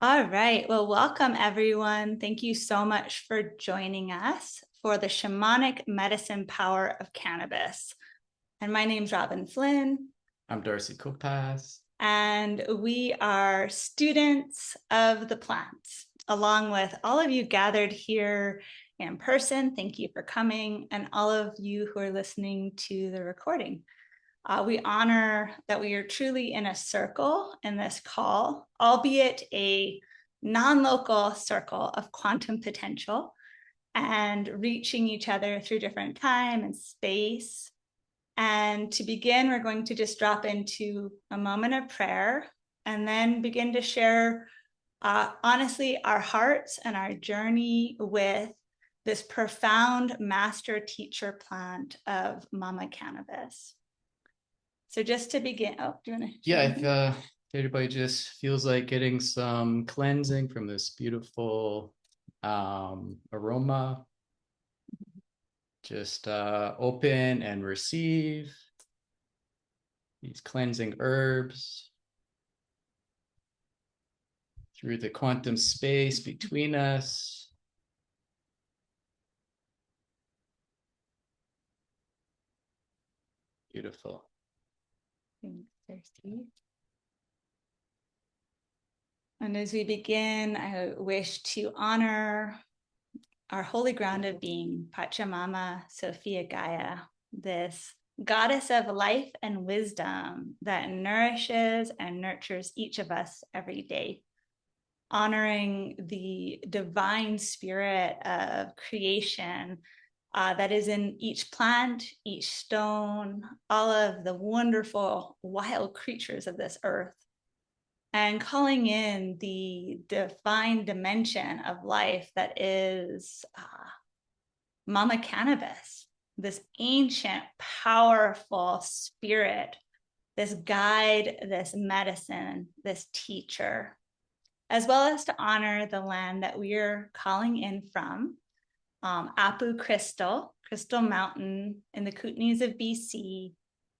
All right. Well, welcome everyone. Thank you so much for joining us for the Shamanic Medicine Power of Cannabis. And my name's Robin Flynn. I'm Darcy Kopas. And we are students of the plants, along with all of you gathered here in person. Thank you for coming, and all of you who are listening to the recording. We honor that we are truly in a circle in this call, albeit a non-local circle of quantum potential, and reaching each other through different time and space. And to begin, we're going to just drop into a moment of prayer and then begin to share, honestly, our hearts and our journey with this profound master teacher plant of Mama Cannabis. So just to begin, do you want to? Yeah, if everybody just feels like getting some cleansing from this beautiful aroma, just open and receive these cleansing herbs through the quantum space between us. Beautiful. Thirsty. And as we begin, I wish to honor our holy ground of being, Pachamama Sophia Gaia, this goddess of life and wisdom that nourishes and nurtures each of us every day, honoring the divine spirit of creation that is in each plant, each stone, all of the wonderful wild creatures of this earth, and calling in the divine dimension of life that is Mama Cannabis, this ancient, powerful spirit, this guide, this medicine, this teacher, as well as to honor the land that we are calling in from, Apu Crystal Mountain in the Kootenays of BC,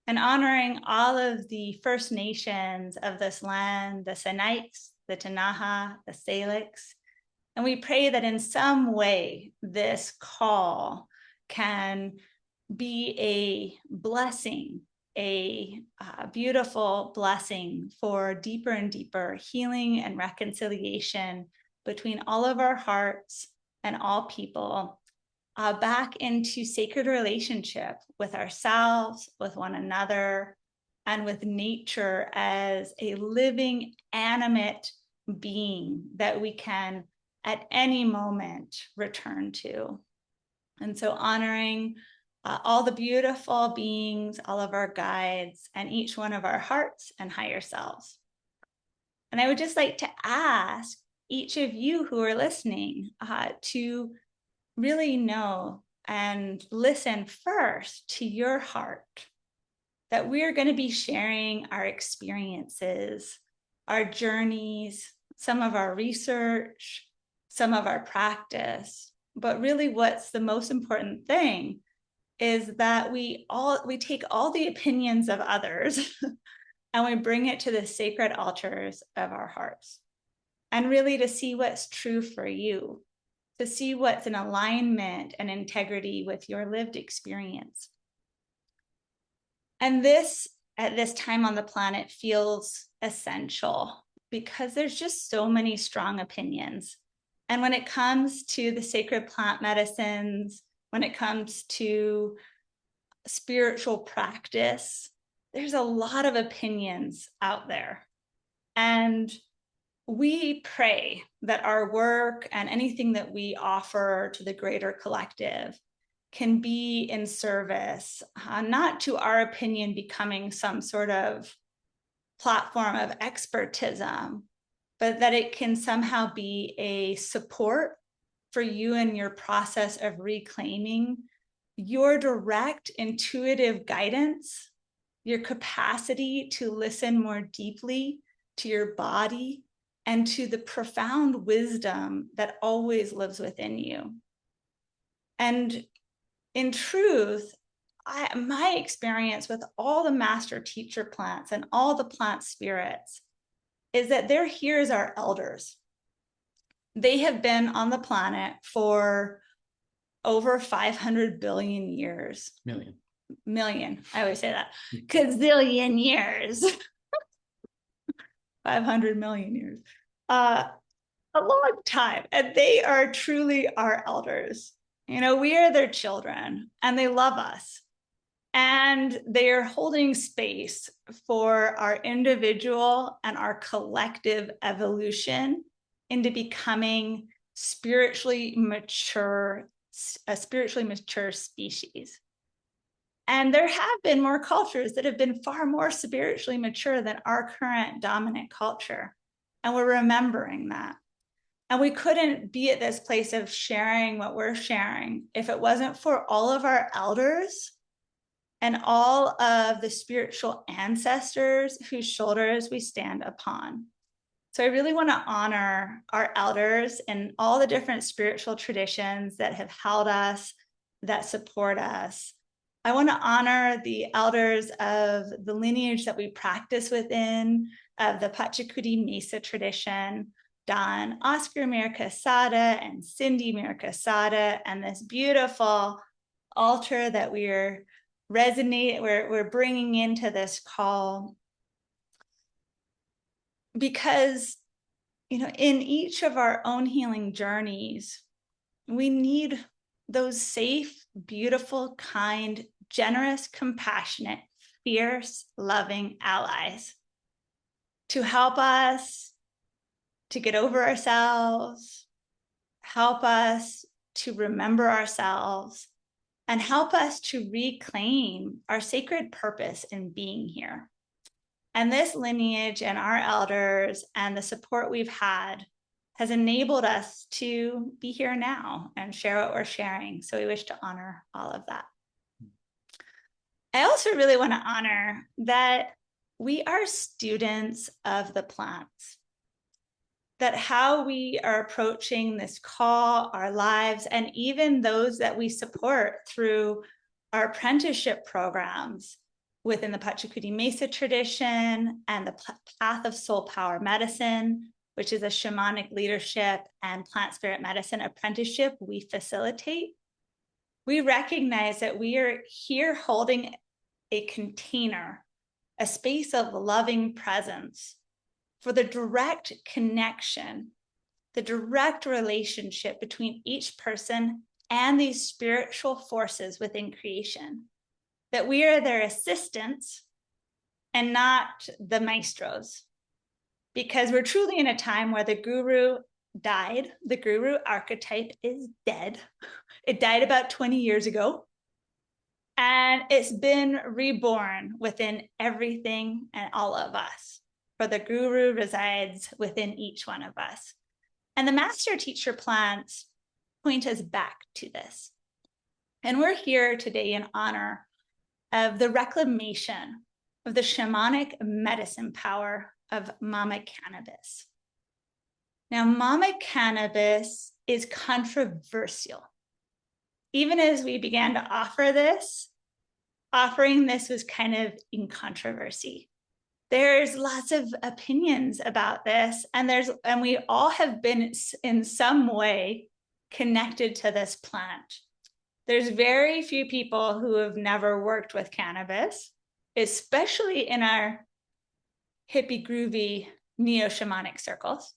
and honoring all of the First Nations of this land, the Sinites, the Tanaha, the Salics. And we pray that in some way this call can be a blessing, a beautiful blessing for deeper and deeper healing and reconciliation between all of our hearts and all people, back into sacred relationship with ourselves, with one another, and with nature as a living, animate being that we can at any moment return to. And so honoring all the beautiful beings, all of our guides, and each one of our hearts and higher selves. And I would just like to ask each of you who are listening to really know and listen first to your heart, that we're going to be sharing our experiences, our journeys, some of our research, some of our practice. But really what's the most important thing is that we take all the opinions of others and we bring it to the sacred altars of our hearts, and really to see what's true for you, to see what's in alignment and integrity with your lived experience. And this, at this time on the planet, feels essential because there's just so many strong opinions. And when it comes to the sacred plant medicines, when it comes to spiritual practice, there's a lot of opinions out there. And we pray that our work and anything that we offer to the greater collective can be in service, not to our opinion becoming some sort of platform of expertism, but that it can somehow be a support for you in your process of reclaiming your direct intuitive guidance, your capacity to listen more deeply to your body and to the profound wisdom that always lives within you. And in truth, my experience with all the master teacher plants and all the plant spirits is that they're here as our elders. They have been on the planet for over 500 billion years. Million. I always say that. Gazillion years. 500 million years. A long time. And they are truly our elders. You know, we are their children and they love us. And they are holding space for our individual and our collective evolution into becoming a spiritually mature species. And there have been more cultures that have been far more spiritually mature than our current dominant culture. And we're remembering that. And we couldn't be at this place of sharing what we're sharing if it wasn't for all of our elders and all of the spiritual ancestors whose shoulders we stand upon. So I really want to honor our elders and all the different spiritual traditions that have held us, that support us. I want to honor the elders of the lineage that we practice within, of the Pachacuti Mesa tradition, Don Oscar Miracasada and Cindy Miracasada, and this beautiful altar that we're bringing into this call. Because, you know, in each of our own healing journeys, we need those safe, beautiful, kind, generous, compassionate, fierce, loving allies to help us to get over ourselves, help us to remember ourselves, and help us to reclaim our sacred purpose in being here. And this lineage and our elders and the support we've had has enabled us to be here now and share what we're sharing. So we wish to honor all of that. I also really want to honor that we are students of the plants, that how we are approaching this call, our lives, and even those that we support through our apprenticeship programs within the Pachacuti Mesa tradition and the Path of Soul Power Medicine, which is a shamanic leadership and plant spirit medicine apprenticeship we facilitate. We recognize that we are here holding a container, a space of loving presence for the direct connection, the direct relationship between each person and these spiritual forces within creation, that we are their assistants and not the maestros, because we're truly in a time where the guru died. The guru archetype is dead. It died about 20 years ago, and it's been reborn within everything and all of us. For the guru resides within each one of us. And the master teacher plants point us back to this. And we're here today in honor of the reclamation of the shamanic medicine power of Mama Cannabis. Now, Mama Cannabis is controversial. Even as we began to offer this, offering this was kind of in controversy. There's lots of opinions about this, and we all have been in some way connected to this plant. There's very few people who have never worked with cannabis, especially in our hippie groovy neo-shamanic circles.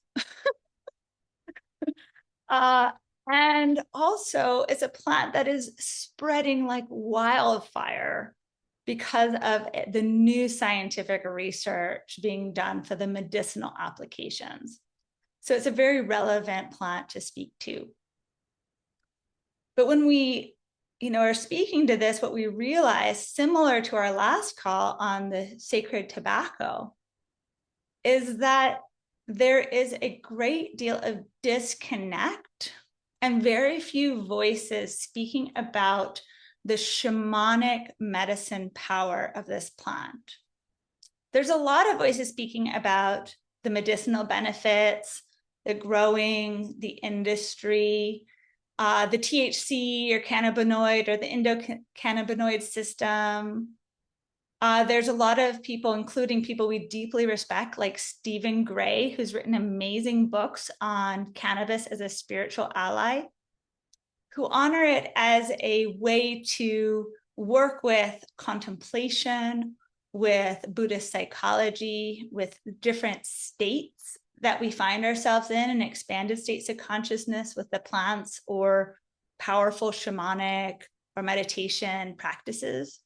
And also it's a plant that is spreading like wildfire because of the new scientific research being done for the medicinal applications. So it's a very relevant plant to speak to. But when we, are speaking to this, what we realize, similar to our last call on the sacred tobacco, is that there is a great deal of disconnect and very few voices speaking about the shamanic medicine power of this plant. There's a lot of voices speaking about the medicinal benefits, the growing, the industry, the THC or cannabinoid or the endocannabinoid system, There's a lot of people, including people we deeply respect, like Stephen Gray, who's written amazing books on cannabis as a spiritual ally, who honor it as a way to work with contemplation, with Buddhist psychology, with different states that we find ourselves in, and expanded states of consciousness with the plants or powerful shamanic or meditation practices.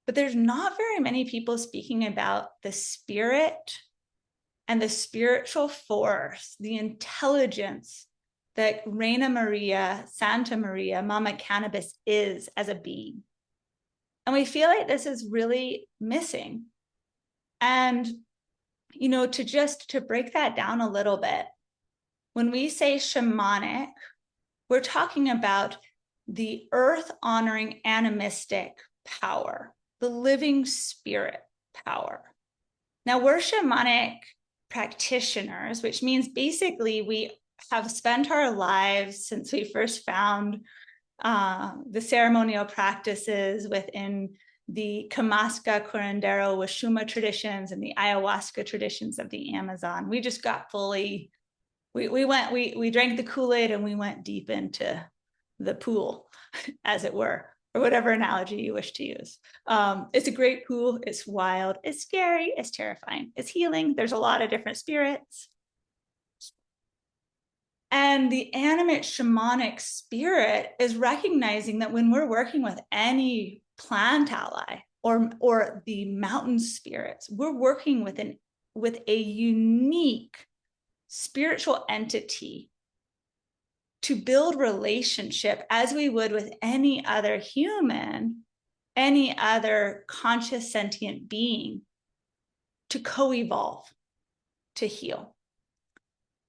But there's not very many people speaking about the spirit and the spiritual force, the intelligence that Reina Maria, Santa Maria, Mama Cannabis is as a being. And we feel like this is really missing. And, you know, to break that down a little bit, when we say shamanic, we're talking about the earth honoring animistic power, the living spirit power. Now, we're shamanic practitioners, which means basically we have spent our lives since we first found the ceremonial practices within the Kamaska, Curandero, Washuma traditions and the ayahuasca traditions of the Amazon. We just got fully, we drank the Kool-Aid and we went deep into the pool, as it were, or whatever analogy you wish to use. It's a great pool. It's wild. It's scary. It's terrifying. It's healing. There's a lot of different spirits. And the animate shamanic spirit is recognizing that when we're working with any plant ally or the mountain spirits, we're working with a unique spiritual entity to build relationship as we would with any other human, any other conscious sentient being, to co-evolve, to heal.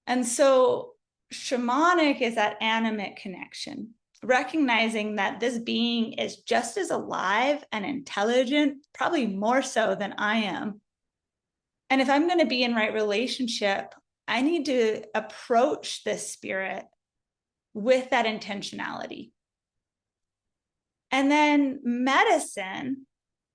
And so shamanic is that animate connection, recognizing that this being is just as alive and intelligent, probably more so than I am. And if I'm going to be in right relationship, I need to approach this spirit with that intentionality. And then medicine,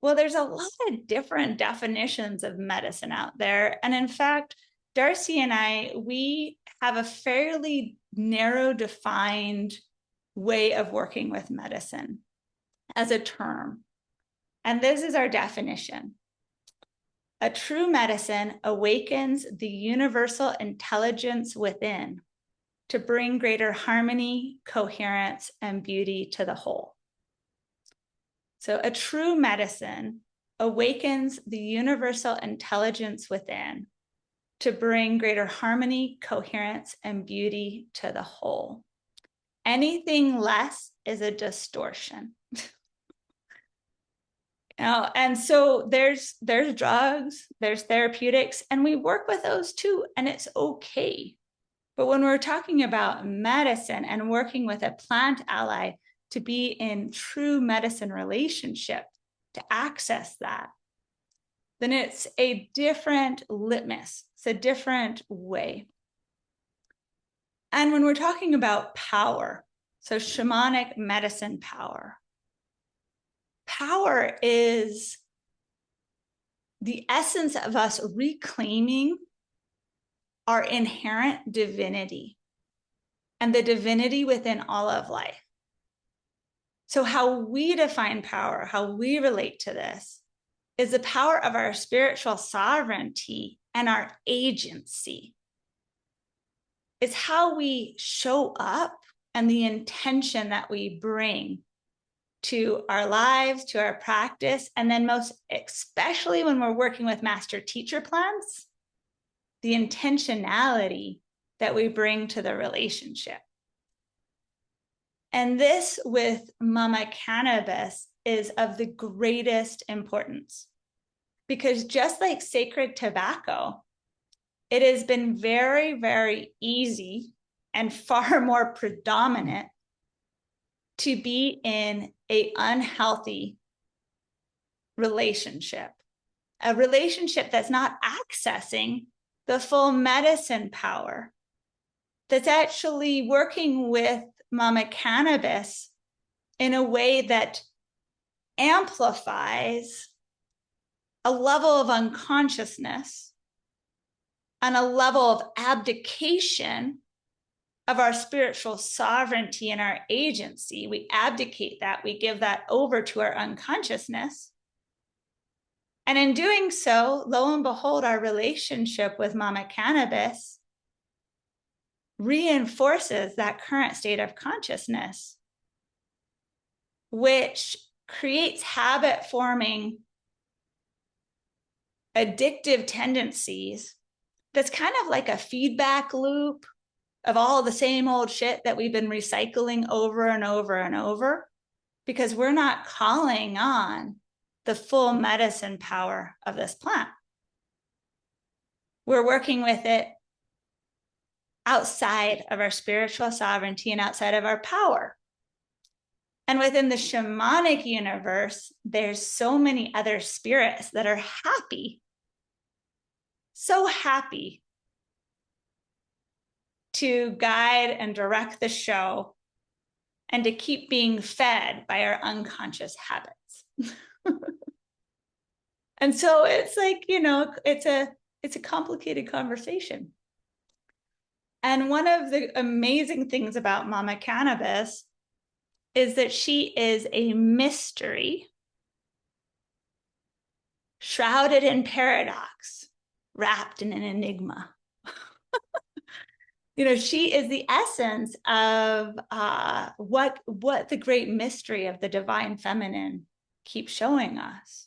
well, there's a lot of different definitions of medicine out there. And in fact, Darcy and I, we have a fairly narrow defined way of working with medicine as a term. And this is our definition. A true medicine awakens the universal intelligence within to bring greater harmony, coherence, and beauty to the whole. So a true medicine awakens the universal intelligence within to bring greater harmony, coherence, and beauty to the whole. Anything less is a distortion. And so there's drugs, there's therapeutics, and we work with those too, and it's okay. But when we're talking about medicine and working with a plant ally to be in true medicine relationship, to access that, then it's a different litmus. It's a different way. And when we're talking about power, so shamanic medicine power, power is the essence of us reclaiming our inherent divinity and the divinity within all of life. So how we define power, how we relate to this, is the power of our spiritual sovereignty and our agency. It's how we show up and the intention that we bring to our lives, to our practice, and then most especially when we're working with master teacher plants, the intentionality that we bring to the relationship. And this with Mama Cannabis is of the greatest importance, because just like sacred tobacco, it has been very, very easy and far more predominant to be in an unhealthy relationship, a relationship that's not accessing the full medicine power, that's actually working with Mama Cannabis in a way that amplifies a level of unconsciousness and a level of abdication of our spiritual sovereignty and our agency. We abdicate that, we give that over to our unconsciousness. And in doing so, lo and behold, our relationship with Mama Cannabis reinforces that current state of consciousness, which creates habit forming addictive tendencies. That's kind of like a feedback loop of all the same old shit that we've been recycling over and over and over, because we're not calling on the full medicine power of this plant. We're working with it outside of our spiritual sovereignty and outside of our power. And within the shamanic universe, there's so many other spirits that are happy, so happy to guide and direct the show and to keep being fed by our unconscious habits. And so it's like, you know, it's a complicated conversation. And one of the amazing things about Mama Cannabis is that she is a mystery shrouded in paradox, wrapped in an enigma. You know, she is the essence of what the great mystery of the divine feminine keeps showing us,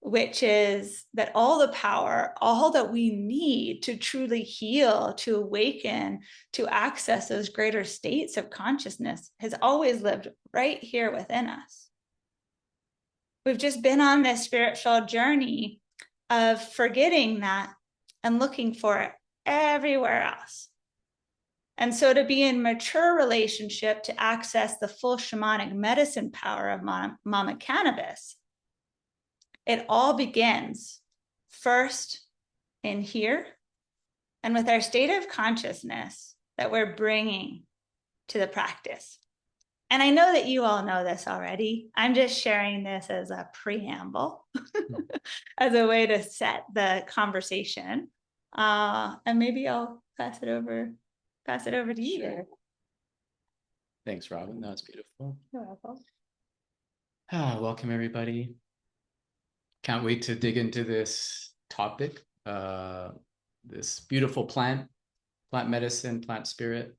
which is that all the power, all that we need to truly heal, to awaken, to access those greater states of consciousness has always lived right here within us. We've just been on this spiritual journey of forgetting that and looking for it everywhere else. And so to be in mature relationship to access the full shamanic medicine power of Mama Cannabis, it all begins first in here and with our state of consciousness that we're bringing to the practice. And I know that you all know this already. I'm just sharing this as a preamble, as a way to set the conversation. And maybe I'll pass it over to you. Sure. Thanks, Robin. That was beautiful. You're welcome. Welcome, everybody. Can't wait to dig into this topic, this beautiful plant medicine, plant spirit.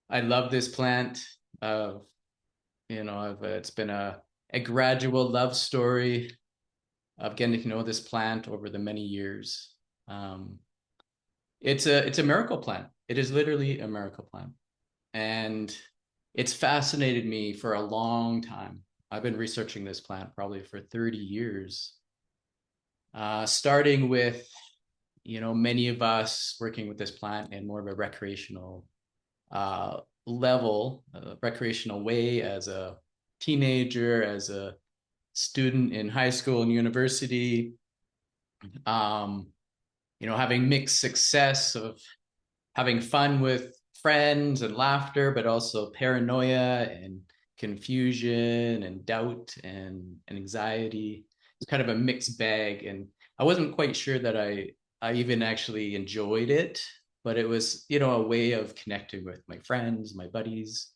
I love this plant. It's been a gradual love story of getting to know this plant over the many years. It's a miracle plant. It is literally a miracle plant. And it's fascinated me for a long time. I've been researching this plant probably for 30 years. Starting with, many of us working with this plant in more of a recreational level, recreational way as a teenager, as a student in high school and university, having mixed success of having fun with friends and laughter, but also paranoia and confusion and doubt and anxiety. It's kind of a mixed bag. And I wasn't quite sure that I even actually enjoyed it, but it was, a way of connecting with my friends, my buddies.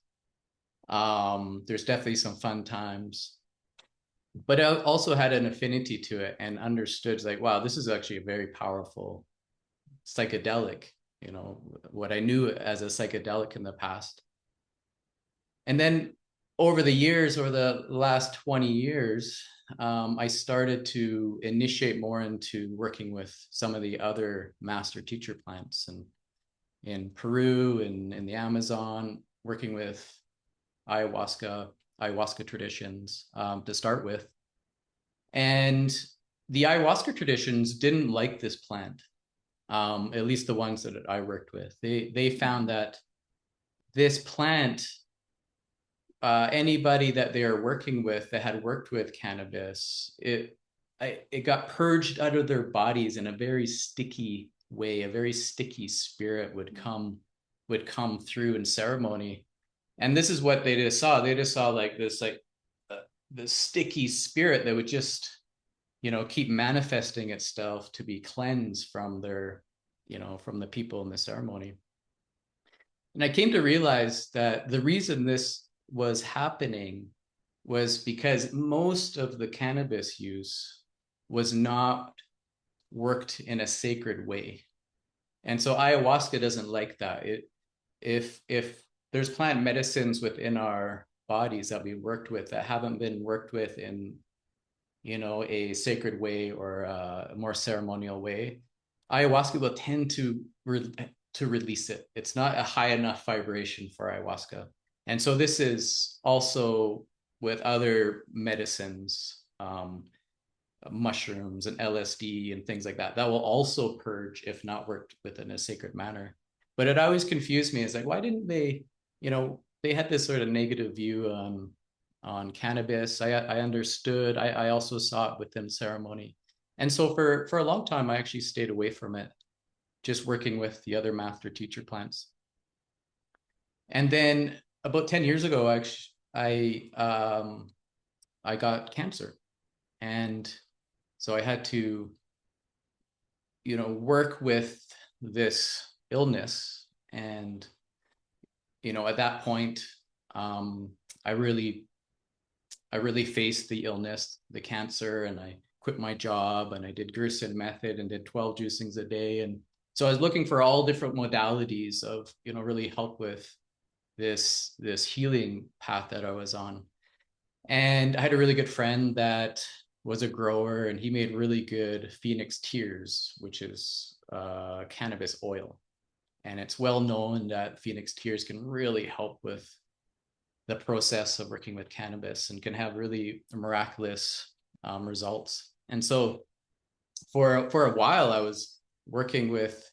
There's definitely some fun times, but I also had an affinity to it and understood like, wow, this is actually a very powerful psychedelic, what I knew as a psychedelic in the past. And then over the years, over the last 20 years, I started to initiate more into working with some of the other master teacher plants, and in Peru and in the Amazon, working with ayahuasca traditions to start with. And the ayahuasca traditions didn't like this plant, at least the ones that I worked with. They found that this plant, anybody that they are working with that had worked with cannabis, it got purged out of their bodies in a very sticky way. A very sticky spirit would come through in ceremony. And this is what they just saw. They just saw like this sticky spirit that would just keep manifesting itself to be cleansed from from the people in the ceremony. And I came to realize that the reason this was happening was because most of the cannabis use was not worked in a sacred way. And so ayahuasca doesn't like that. If there's plant medicines within our bodies that we worked with that haven't been worked with in a sacred way or a more ceremonial way, ayahuasca will tend to release it. It's not a high enough vibration for ayahuasca. And so this is also with other medicines, mushrooms and LSD and things like that, that will also purge if not worked within a sacred manner. But it always confused me. It's like, why didn't they, they had this sort of negative view on cannabis. I understood. I also saw it within ceremony. And so for a long time, I actually stayed away from it, just working with the other master teacher plants. And then about 10 years ago, actually, I got cancer. And so I had to, work with this illness. And, at that point, I really faced the illness, the cancer, and I quit my job and I did Gerson method and did 12 juicings a day. And so I was looking for all different modalities of, really help with this healing path that I was on. And I had a really good friend that was a grower, and he made really good Phoenix tears, which is cannabis oil. And it's well known that Phoenix tears can really help with the process of working with cannabis and can have really miraculous results. And so for a while, I was working with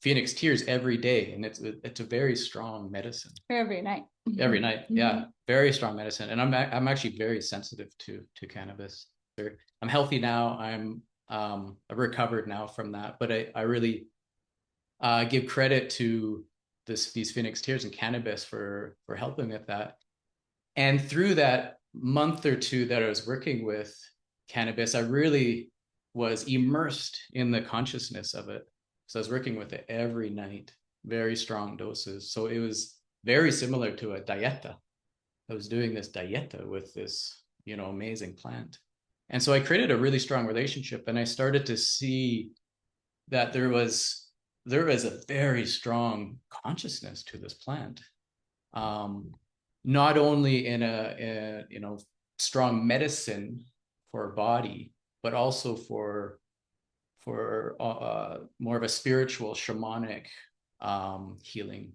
Phoenix tears every day, and it's a very strong medicine. Every night. Every night, yeah, very strong medicine. And I'm actually very sensitive to cannabis. I'm healthy now. I'm recovered now from that, but I really give credit to these Phoenix tears and cannabis for helping with that. And through that month or two that I was working with cannabis, I really was immersed in the consciousness of it. So I was working with it every night, very strong doses. So it was very similar to a dieta. I was doing this dieta with this, amazing plant. And so I created a really strong relationship, and I started to see that there was a very strong consciousness to this plant. Not only in a strong medicine for body, but also for more of a spiritual shamanic healing.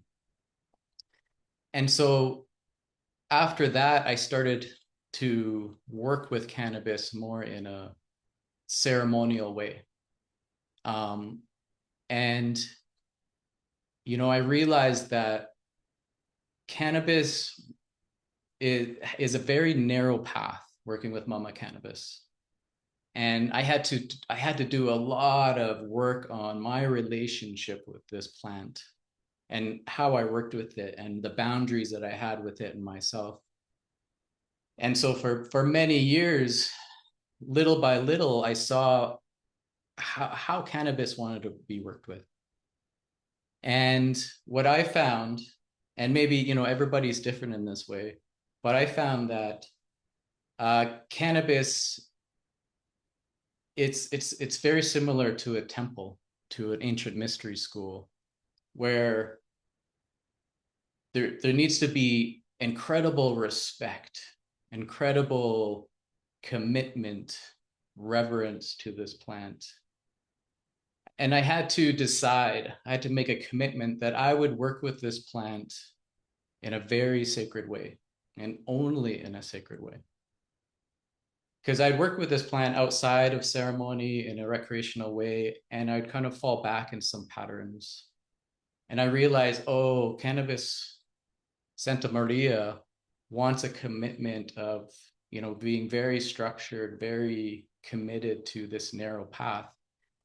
And so after that, I started to work with cannabis more in a ceremonial way. And I realized that cannabis is a very narrow path working with Mama Cannabis. And I had to do a lot of work on my relationship with this plant and how I worked with it and the boundaries that I had with it and myself. And so for many years, little by little, I saw how cannabis wanted to be worked with. And what I found, and maybe everybody's different in this way, but I found that cannabis, it's very similar to a temple, to an ancient mystery school, where there needs to be incredible respect, incredible commitment, reverence to this plant. And I had to decide, I had to make a commitment that I would work with this plant in a very sacred way, and only in a sacred way. Because I'd work with this plant outside of ceremony in a recreational way, and I'd kind of fall back in some patterns. And I realized, oh, cannabis Santa Maria wants a commitment of, being very structured, very committed to this narrow path.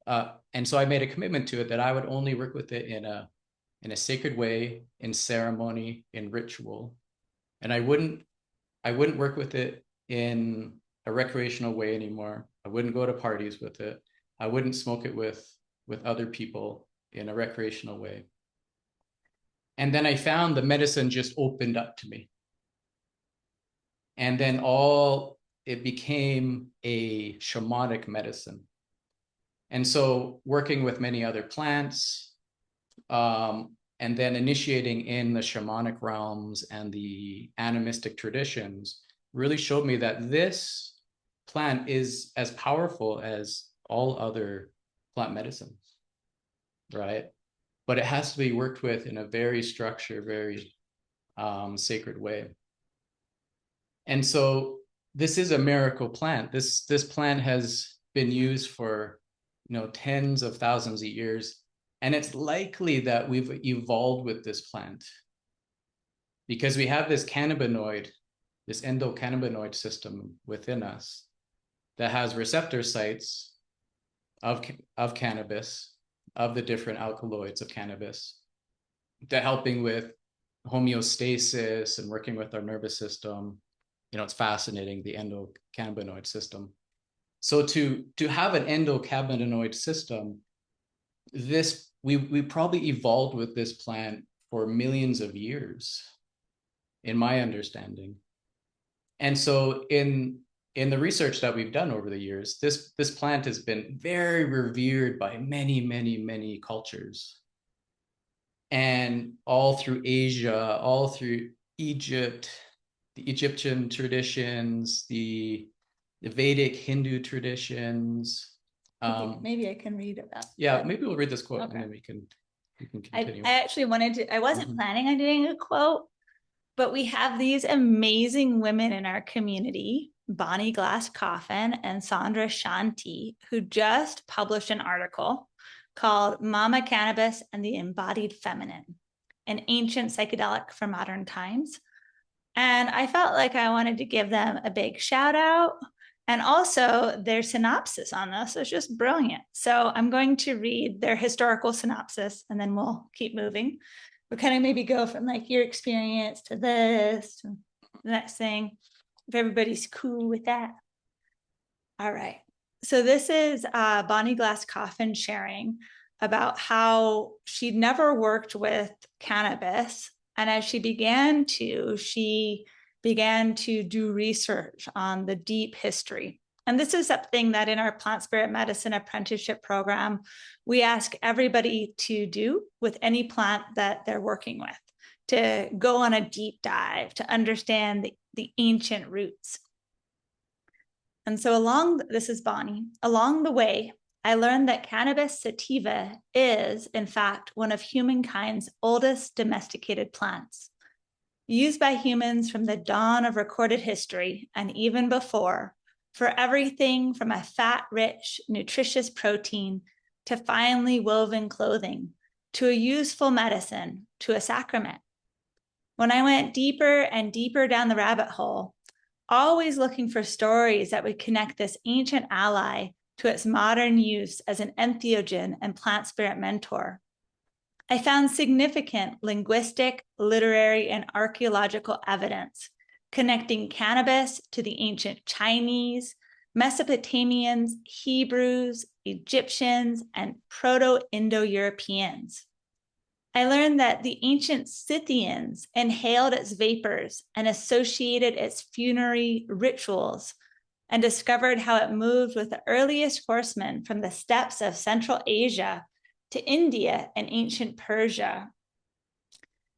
And so I made a commitment to it that I would only work with it in a sacred way, in ceremony, in ritual. And I wouldn't work with it in a recreational way anymore. I wouldn't go to parties with it. I wouldn't smoke it with other people in a recreational way. And then I found the medicine just opened up to me. And then it became a shamanic medicine. And so working with many other plants, and then initiating in the shamanic realms and the animistic traditions really showed me that this plant is as powerful as all other plant medicines, right? But it has to be worked with in a very structured, very sacred way. And so this is a miracle plant. This plant has been used for tens of thousands of years. And it's likely that we've evolved with this plant because we have this cannabinoid, this endocannabinoid system within us that has receptor sites of cannabis, of the different alkaloids of cannabis, that helping with homeostasis and working with our nervous system. It's fascinating, the endocannabinoid system. So to have an endocannabinoid system, we probably evolved with this plant for millions of years, in my understanding. And so in the research that we've done over the years, this plant has been very revered by many, many, many cultures. And all through Asia, all through Egypt, the Egyptian traditions, the Vedic Hindu traditions. Maybe I can read about Yeah, that. maybe we'll read this quote, Okay. and then we can continue. I actually wanted to, I wasn't Mhm. planning on doing a quote, but we have these amazing women in our community, Bonnie Glass Coffin and Sandra Shanti, who just published an article called Mama Cannabis and the Embodied Feminine, an ancient psychedelic for modern times. And I felt like I wanted to give them a big shout out. And also their synopsis on this is just brilliant. So I'm going to read their historical synopsis and then we'll keep moving. We'll kind of maybe go from like your experience to this, to the next thing, if everybody's cool with that. All right. So this is Bonnie Glass Coffin sharing about how she'd never worked with cannabis. And as she began to do research on the deep history. And this is something that in our plant spirit medicine apprenticeship program, we ask everybody to do with any plant that they're working with, to go on a deep dive, to understand the ancient roots. And so this is Bonnie, along the way, I learned that cannabis sativa is, in fact, one of humankind's oldest domesticated plants. Used by humans from the dawn of recorded history and even before, for everything from a fat-rich, nutritious protein to finely woven clothing, to a useful medicine, to a sacrament. When I went deeper and deeper down the rabbit hole, always looking for stories that would connect this ancient ally to its modern use as an entheogen and plant spirit mentor, I found significant linguistic, literary, and archaeological evidence connecting cannabis to the ancient Chinese, Mesopotamians, Hebrews, Egyptians, and Proto-Indo-Europeans. I learned that the ancient Scythians inhaled its vapors and associated its funerary rituals, and discovered how it moved with the earliest horsemen from the steppes of Central Asia to India and ancient Persia.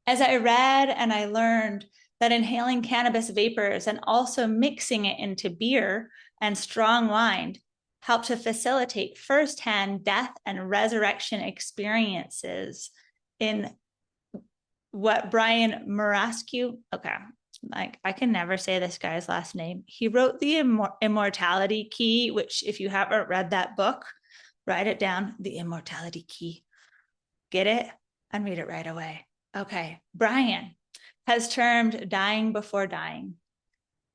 As I read and I learned that inhaling cannabis vapors and also mixing it into beer and strong wine helped to facilitate firsthand death and resurrection experiences in what Brian Marascu, I can never say this guy's last name. He wrote the Immortality Key, which if you haven't read that book, write it down, the Immortality Key. Get it and read it right away. Okay, Brian has termed dying before dying.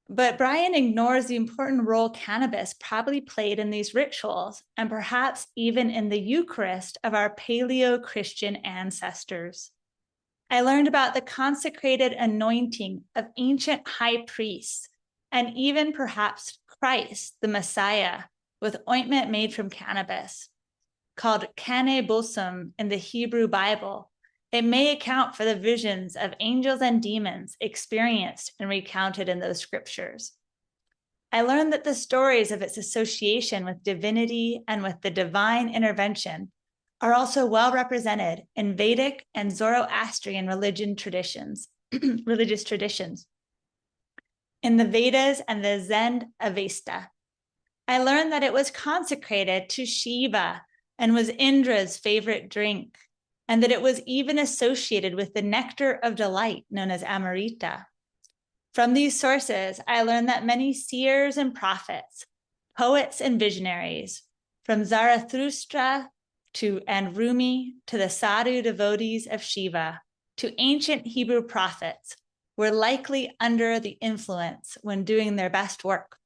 But Brian ignores the important role cannabis probably played in these rituals, and perhaps even in the Eucharist of our Paleo-Christian ancestors. I learned about the consecrated anointing of ancient high priests, and even perhaps Christ, the Messiah, with ointment made from cannabis. Called cannabosum in the Hebrew Bible, it may account for the visions of angels and demons experienced and recounted in those scriptures. I learned that the stories of its association with divinity and with the divine intervention are also well represented in Vedic and Zoroastrian religious traditions. In the Vedas and the Zen Avesta, I learned that it was consecrated to Shiva and was Indra's favorite drink, and that it was even associated with the nectar of delight known as Amrita. From these sources, I learned that many seers and prophets, poets and visionaries, from Zarathustra and Rumi to the sadhu devotees of Shiva to ancient Hebrew prophets, were likely under the influence when doing their best work.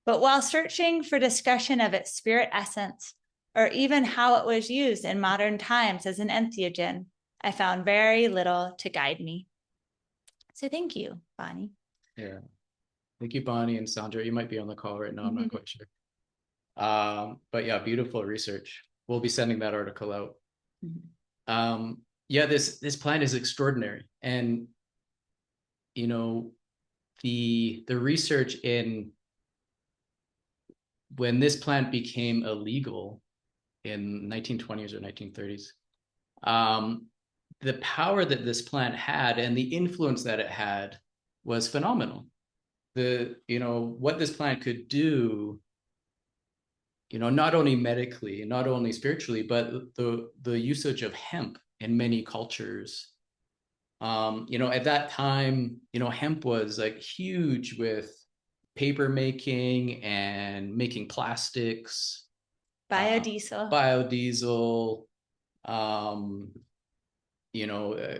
But while searching for discussion of its spirit essence, or even how it was used in modern times as an entheogen, I found very little to guide me. So thank you, Bonnie. Yeah. Thank you, Bonnie and Sandra. You might be on the call right now. I'm not quite sure. But yeah, beautiful research. We'll be sending that article out. Yeah, this plant is extraordinary. And, you know, the research in when this plant became illegal in 1920s or 1930s, the power that this plant had and the influence that it had was phenomenal. What this plant could do, not only medically, not only spiritually, but the usage of hemp in many cultures. At that time, hemp was like huge with paper making and making plastics, biodiesel,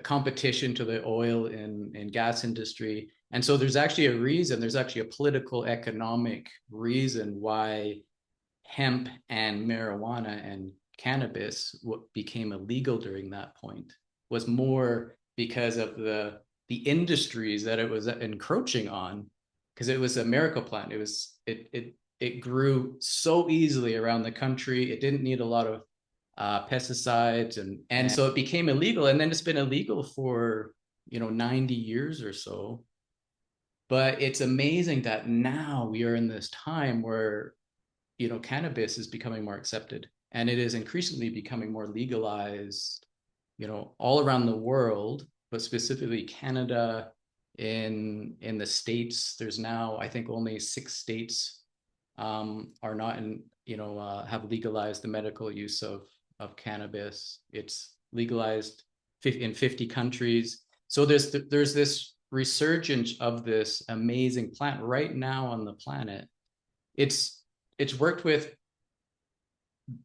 competition to the oil and gas industry. And so there's actually a political economic reason why hemp and marijuana and cannabis became illegal during that point, was more because of the industries that it was encroaching on, because it was a miracle plant. It grew so easily around the country. It didn't need a lot of pesticides, and so it became illegal. And then it's been illegal for 90 years or so. But it's amazing that now we are in this time where cannabis is becoming more accepted, and it is increasingly becoming more legalized all around the world, but specifically Canada. In the States, there's now, I think, only 6 states are not have legalized the medical use of cannabis. It's legalized in 50 countries. So there's this resurgence of this amazing plant right now on the planet. It's worked with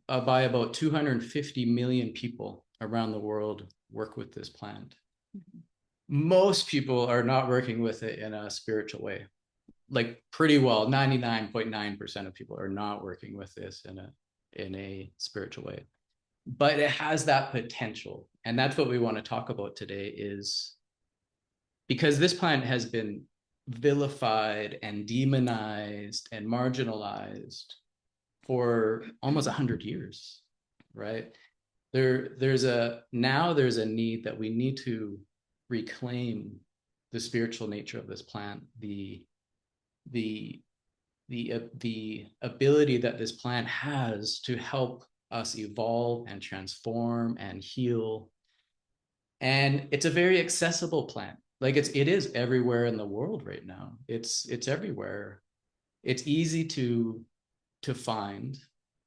by about 250 million people around the world work with this plant. Most people are not working with it in a spiritual way. Like pretty well, 99.9% of people are not working with this in a spiritual way. But it has that potential. And that's what we want to talk about today, is because this plant has been vilified and demonized and marginalized for almost 100 years, right? There's a need that we need to reclaim the spiritual nature of this plant, the ability that this plant has to help us evolve and transform and heal. And it's a very accessible plant. Like it is everywhere in the world right now. It's everywhere. It's easy to find.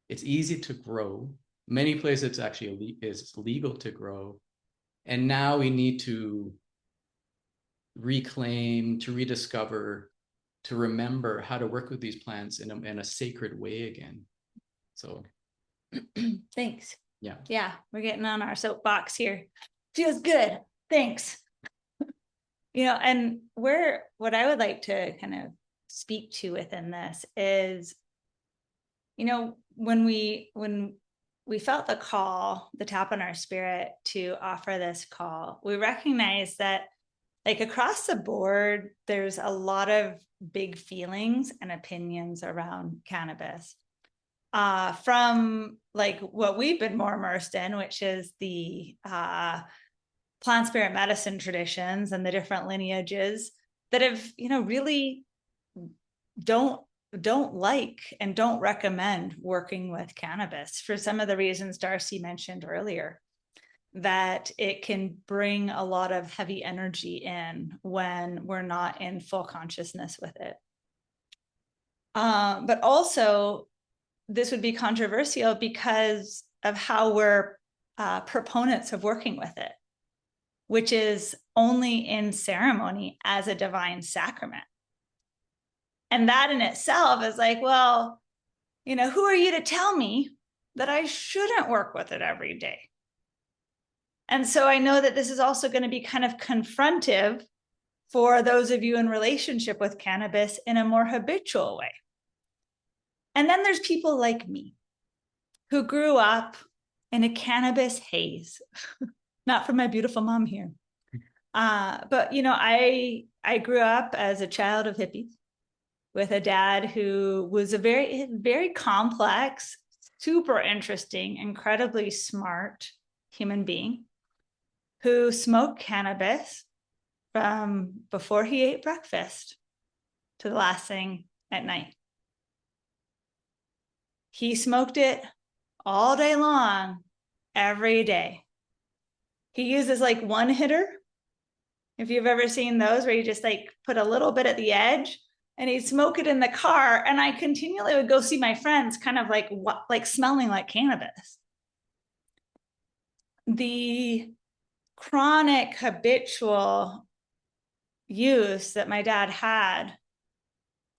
It's easy to grow. Many places it's actually is legal to grow. And now we need to reclaim, to rediscover, to remember how to work with these plants in a sacred way again. So thanks. Yeah, we're getting on our soapbox here. Feels good. Thanks. And what I would like to kind of speak to within this is, when we felt the call, the tap on our spirit to offer this call, we recognize that like across the board, there's a lot of big feelings and opinions around cannabis. From like what we've been more immersed in, which is the plant spirit medicine traditions and the different lineages that have, really don't like and don't recommend working with cannabis for some of the reasons Darcy mentioned earlier, that it can bring a lot of heavy energy in when we're not in full consciousness with it. But also, this would be controversial because of how we're proponents of working with it, which is only in ceremony as a divine sacrament. And that in itself is like, well, who are you to tell me that I shouldn't work with it every day? And so I know that this is also going to be kind of confrontive for those of you in relationship with cannabis in a more habitual way. And then there's people like me who grew up in a cannabis haze, not from my beautiful mom here. But, I grew up as a child of hippies with a dad who was a very, very complex, super interesting, incredibly smart human being who smoked cannabis from before he ate breakfast to the last thing at night. He smoked it all day long, every day. He uses like one hitter. If you've ever seen those where you just like put a little bit at the edge and he'd smoke it in the car. And I continually would go see my friends kind of like smelling like cannabis. The chronic habitual use that my dad had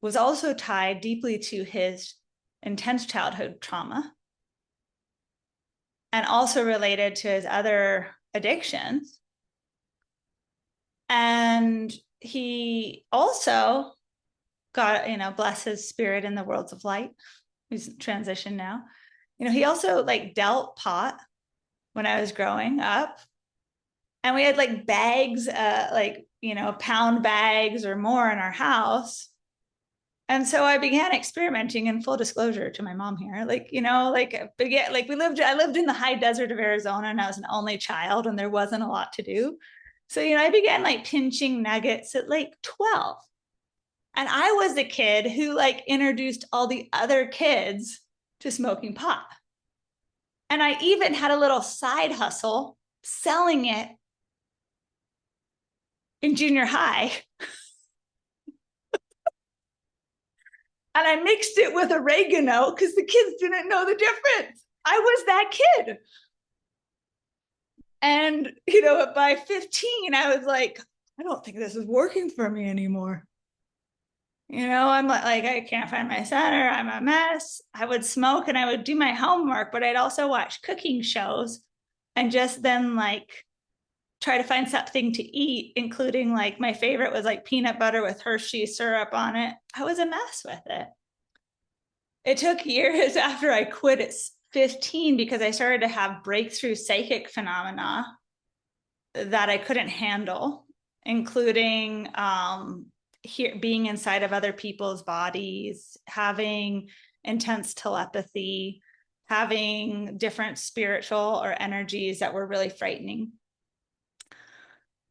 was also tied deeply to his intense childhood trauma and also related to his other addictions. And he also got, bless his spirit in the worlds of light. He's transitioned now. He also like dealt pot when I was growing up. And we had like bags, pound bags or more in our house. And so I began experimenting, in full disclosure to my mom here. I lived in the high desert of Arizona and I was an only child and there wasn't a lot to do. So, I began like pinching nuggets at like 12. And I was the kid who like introduced all the other kids to smoking pot. And I even had a little side hustle selling it in junior high. And I mixed it with oregano because the kids didn't know the difference. I was that kid. And, by 15, I was like, I don't think this is working for me anymore. I'm like, I can't find my center. I'm a mess. I would smoke and I would do my homework, but I'd also watch cooking shows and just then like try to find something to eat, including like my favorite was like peanut butter with Hershey syrup on it. I was a mess with it. It took years after I quit at 15 because I started to have breakthrough psychic phenomena that I couldn't handle, including being inside of other people's bodies, having intense telepathy, having different spiritual or energies that were really frightening.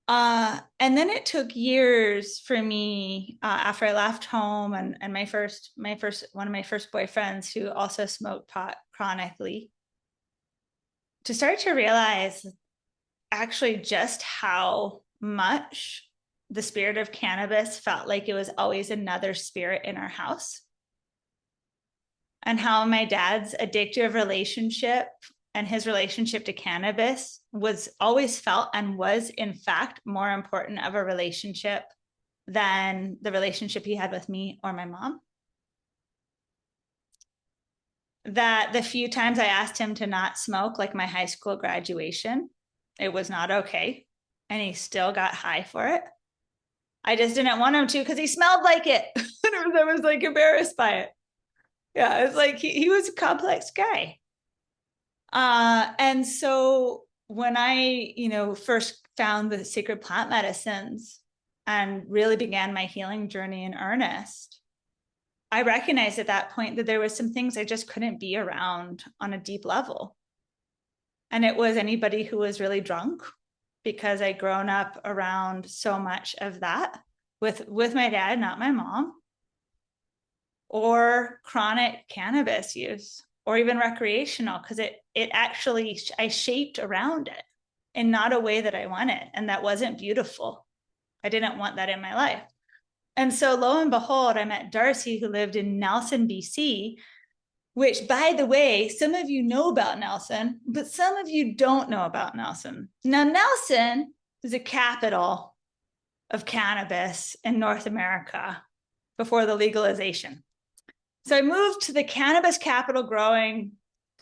And then it took years for me after I left home and one of my first boyfriends who also smoked pot chronically to start to realize actually just how much the spirit of cannabis felt like it was always another spirit in our house. And how my dad's addictive relationship and his relationship to cannabis was always felt and was in fact more important of a relationship than the relationship he had with me or my mom. That the few times I asked him to not smoke, like my high school graduation, it was not okay. And he still got high for it. I just didn't want him to because he smelled like it. I was like embarrassed by it. Yeah, it was like he was a complex guy. And so when I, first found the sacred plant medicines and really began my healing journey in earnest, I recognized at that point that there was some things I just couldn't be around on a deep level. And it was anybody who was really drunk, because I'd grown up around so much of that with my dad, not my mom, or chronic cannabis use, or even recreational, because it actually, I shaped around it in not a way that I wanted. And that wasn't beautiful. I didn't want that in my life. And so lo and behold, I met Darcy, who lived in Nelson, BC, which, by the way, some of you know about Nelson, but some of you don't know about Nelson. Now, Nelson is a capital of cannabis in North America before the legalization. So I moved to the cannabis capital growing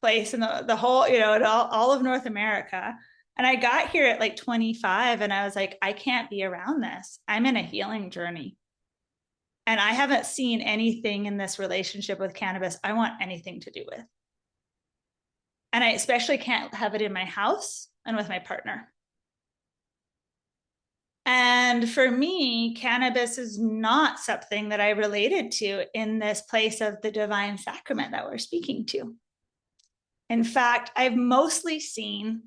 place in the whole, all of North America. And I got here at like 25, and I was like, I can't be around this. I'm in a healing journey. And I haven't seen anything in this relationship with cannabis I want anything to do with. And I especially can't have it in my house and with my partner. And for me, cannabis is not something that I related to in this place of the divine sacrament that we're speaking to. In fact, I've mostly seen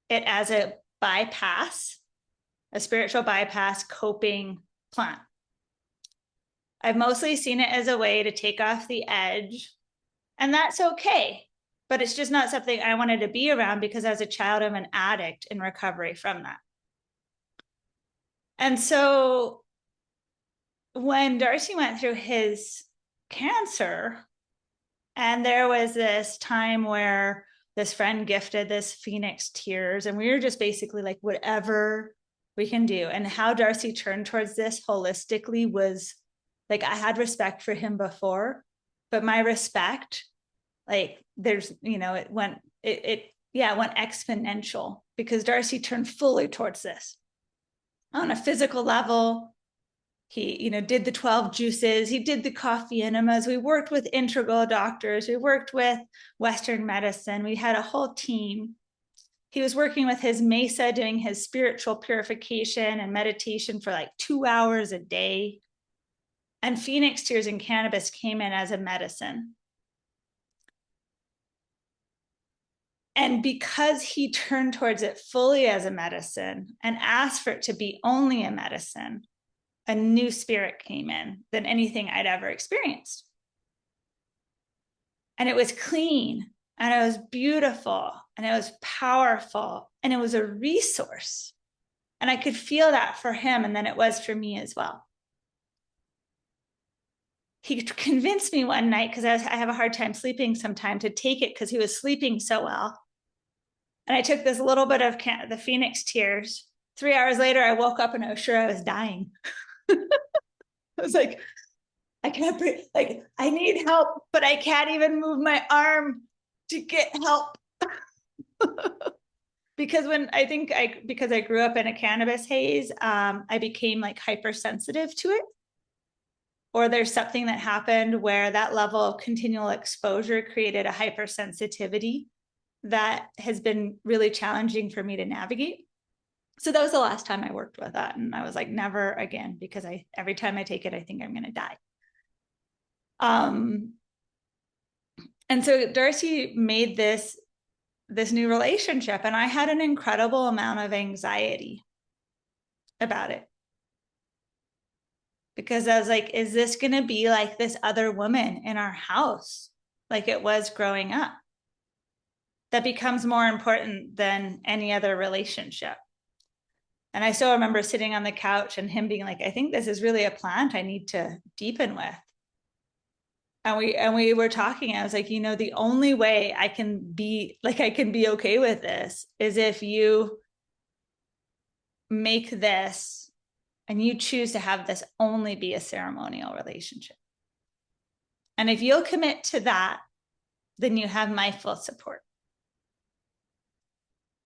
it as a bypass, a spiritual bypass coping plant. I've mostly seen it as a way to take off the edge, and that's okay, but it's just not something I wanted to be around, because as a child, I'm an addict in recovery from that. And so when Darcy went through his cancer, and there was this time where this friend gifted this Phoenix tears, and we were just basically like, whatever we can do. And how Darcy turned towards this holistically was like, I had respect for him before, but my respect, like, there's, it went exponential, because Darcy turned fully towards this on a physical level. He, did the 12 juices. He did the coffee enemas. We worked with integral doctors. We worked with Western medicine. We had a whole team. He was working with his mesa, doing his spiritual purification and meditation for like 2 hours a day. And Phoenix tears and cannabis came in as a medicine. And because he turned towards it fully as a medicine and asked for it to be only a medicine, a new spirit came in than anything I'd ever experienced. And it was clean, and it was beautiful, and it was powerful, and it was a resource. And I could feel that for him, and then it was for me as well. He convinced me one night, because I have a hard time sleeping sometimes, to take it because he was sleeping so well. And I took this little bit of the Phoenix tears. 3 hours later, I woke up and I was sure I was dying. I was like, I can't breathe. Like, I need help, but I can't even move my arm to get help. Because because I grew up in a cannabis haze, I became like hypersensitive to it. Or there's something that happened where that level of continual exposure created a hypersensitivity that has been really challenging for me to navigate. So that was the last time I worked with that. And I was like, never again, because every time I take it, I think I'm going to die. And so Darcy made this new relationship, and I had an incredible amount of anxiety about it. Because I was like, is this going to be like this other woman in our house, like it was growing up, that becomes more important than any other relationship? And I still remember sitting on the couch and him being like, I think this is really a plant I need to deepen with. And we were talking. I was like, the only way I can be okay with this is if you make this, and you choose to have this only be a ceremonial relationship. And if you'll commit to that, then you have my full support.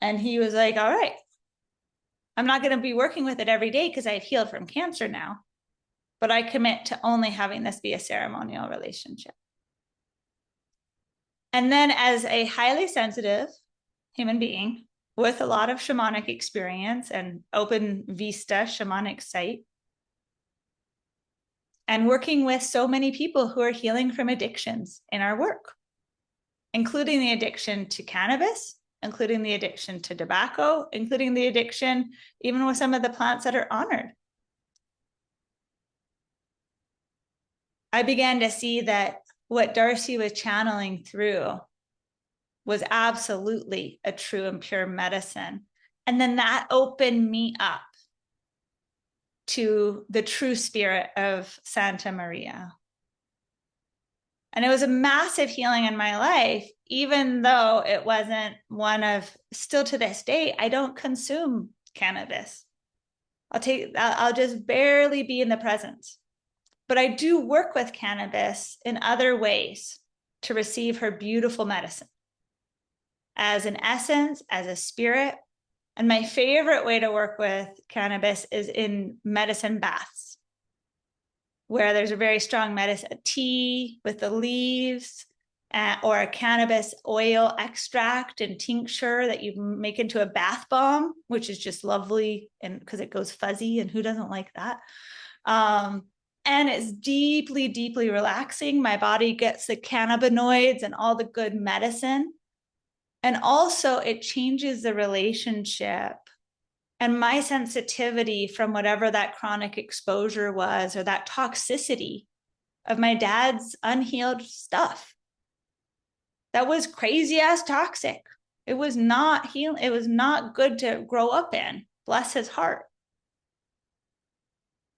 And he was like, all right, I'm not going to be working with it every day because I've healed from cancer now, but I commit to only having this be a ceremonial relationship. And then, as a highly sensitive human being, with a lot of shamanic experience and open vista shamanic site, and working with so many people who are healing from addictions in our work, including the addiction to cannabis, including the addiction to tobacco, including the addiction even with some of the plants that are honored. I began to see that what Darcy was channeling through was absolutely a true and pure medicine. And then that opened me up to the true spirit of Santa Maria. And it was a massive healing in my life, even though it wasn't one of, still to this day, I don't consume cannabis. I'll just barely be in the presence. But I do work with cannabis in other ways to receive her beautiful medicine as an essence, as a spirit. And my favorite way to work with cannabis is in medicine baths, where there's a very strong medicine tea with the leaves, or a cannabis oil extract and tincture that you make into a bath bomb, which is just lovely, and because it goes fuzzy, and who doesn't like that? And it's deeply, deeply relaxing. My body gets the cannabinoids and all the good medicine. And also it changes the relationship and my sensitivity from whatever that chronic exposure was, or that toxicity of my dad's unhealed stuff. That was crazy ass toxic. It was not healing. It was not good to grow up in. Bless his heart.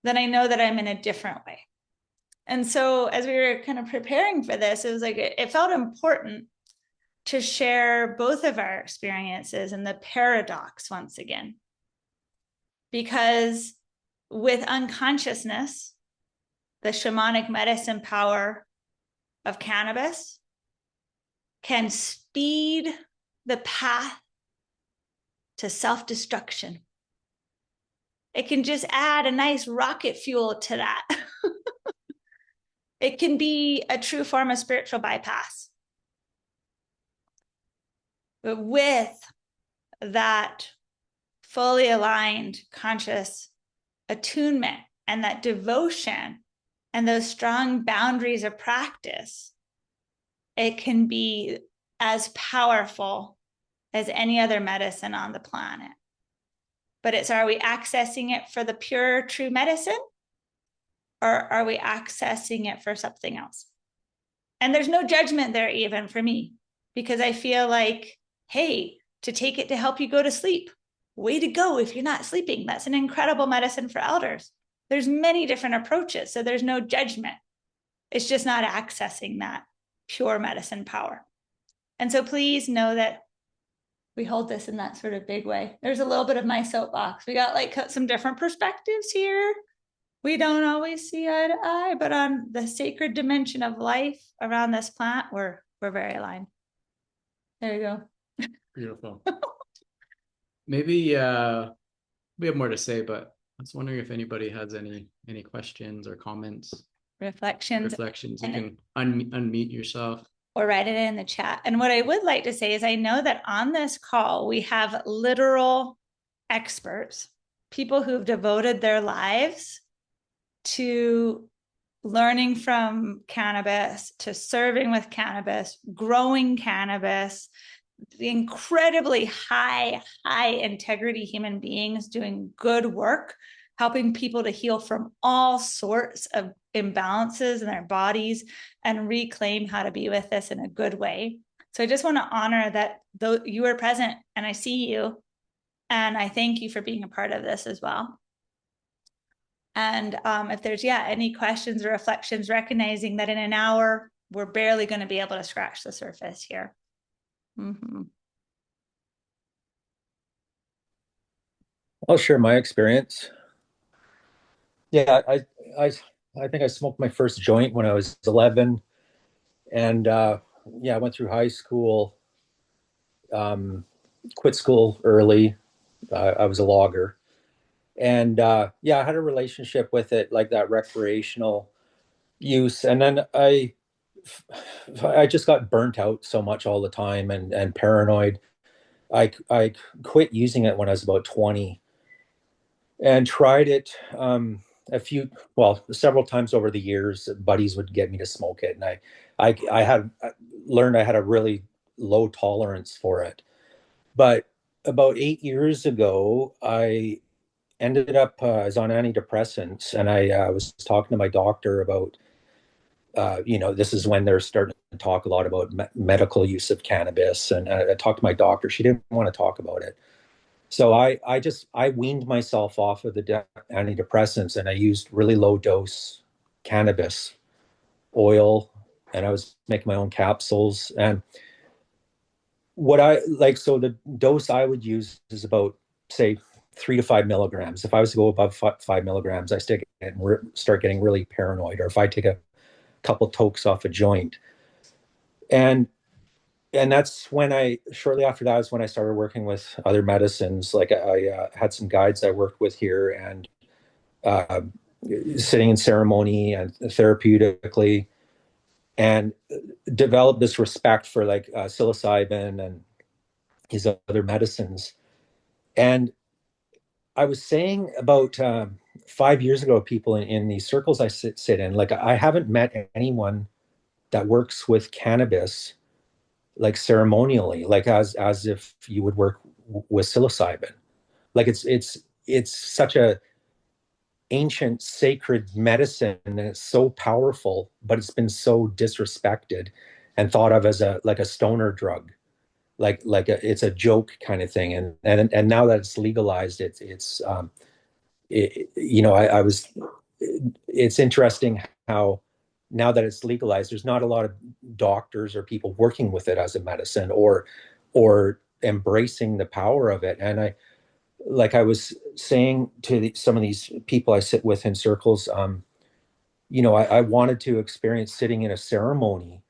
Then I know that I'm in a different way. And so as we were kind of preparing for this, it was like, it felt important to share both of our experiences and the paradox once again. Because with unconsciousness, the shamanic medicine power of cannabis can speed the path to self-destruction. It can just add a nice rocket fuel to that. It can be a true form of spiritual bypass. But with that fully aligned conscious attunement and that devotion and those strong boundaries of practice, it can be as powerful as any other medicine on the planet. But it's, are we accessing it for the pure, true medicine? Or are we accessing it for something else? And there's no judgment there even for me, because I feel like, hey, to take it to help you go to sleep, way to go. If you're not sleeping, that's an incredible medicine for elders. There's many different approaches, so there's no judgment. It's just not accessing that pure medicine power. And so please know that we hold this in that sort of big way. There's a little bit of my soapbox. We got like some different perspectives here. We don't always see eye to eye, but on the sacred dimension of life around this plant, we're very aligned. There you go. Beautiful. Maybe we have more to say, but I was wondering if anybody has any questions or comments, reflections. You can unmute yourself or write it in the chat. And what I would like to say is, I know that on this call we have literal experts, people who've devoted their lives to learning from cannabis, to serving with cannabis, growing cannabis, the incredibly high integrity human beings doing good work, helping people to heal from all sorts of imbalances in their bodies and reclaim how to be with this in a good way. So I just want to honor that though you are present and I see you, and I thank you for being a part of this as well. And if there's, any questions or reflections, recognizing that in an hour, we're barely going to be able to scratch the surface here. I'll share my experience. Yeah, I think I smoked my first joint when I was 11, and I went through high school, quit school early. I was a logger, and I had a relationship with it, like that recreational use, and then I just got burnt out so much all the time and paranoid. I quit using it when I was about 20 and tried it several times over the years. Buddies would get me to smoke it, and I had learned I had a really low tolerance for it. But about 8 years ago, I ended up I was on antidepressants, and I was talking to my doctor about this is when they're starting to talk a lot about medical use of cannabis, and I talked to my doctor. She didn't want to talk about it. So I weaned myself off of the antidepressants, and I used really low dose cannabis oil, and I was making my own capsules. And what I like, so the dose I would use is about, say, 3 to 5 milligrams. If I was to go above 5 milligrams, I start getting really paranoid. Or if I take a couple tokes off a joint, and that's when shortly after that is when I started working with other medicines. Like I had some guides I worked with here, and uh, sitting in ceremony and therapeutically, and developed this respect for like psilocybin and these other medicines. And I was saying about 5 years ago, people in these circles I sit in, like I haven't met anyone that works with cannabis like ceremonially, like as if you would work with psilocybin. Like it's such a ancient sacred medicine, and it's so powerful, but it's been so disrespected and thought of as a like a stoner drug, it's a joke kind of thing. And now that it's legalized, I was it's interesting how now that it's legalized, there's not a lot of doctors or people working with it as a medicine, or embracing the power of it. And I was saying to some of these people I sit with in circles, I wanted to experience sitting in a ceremony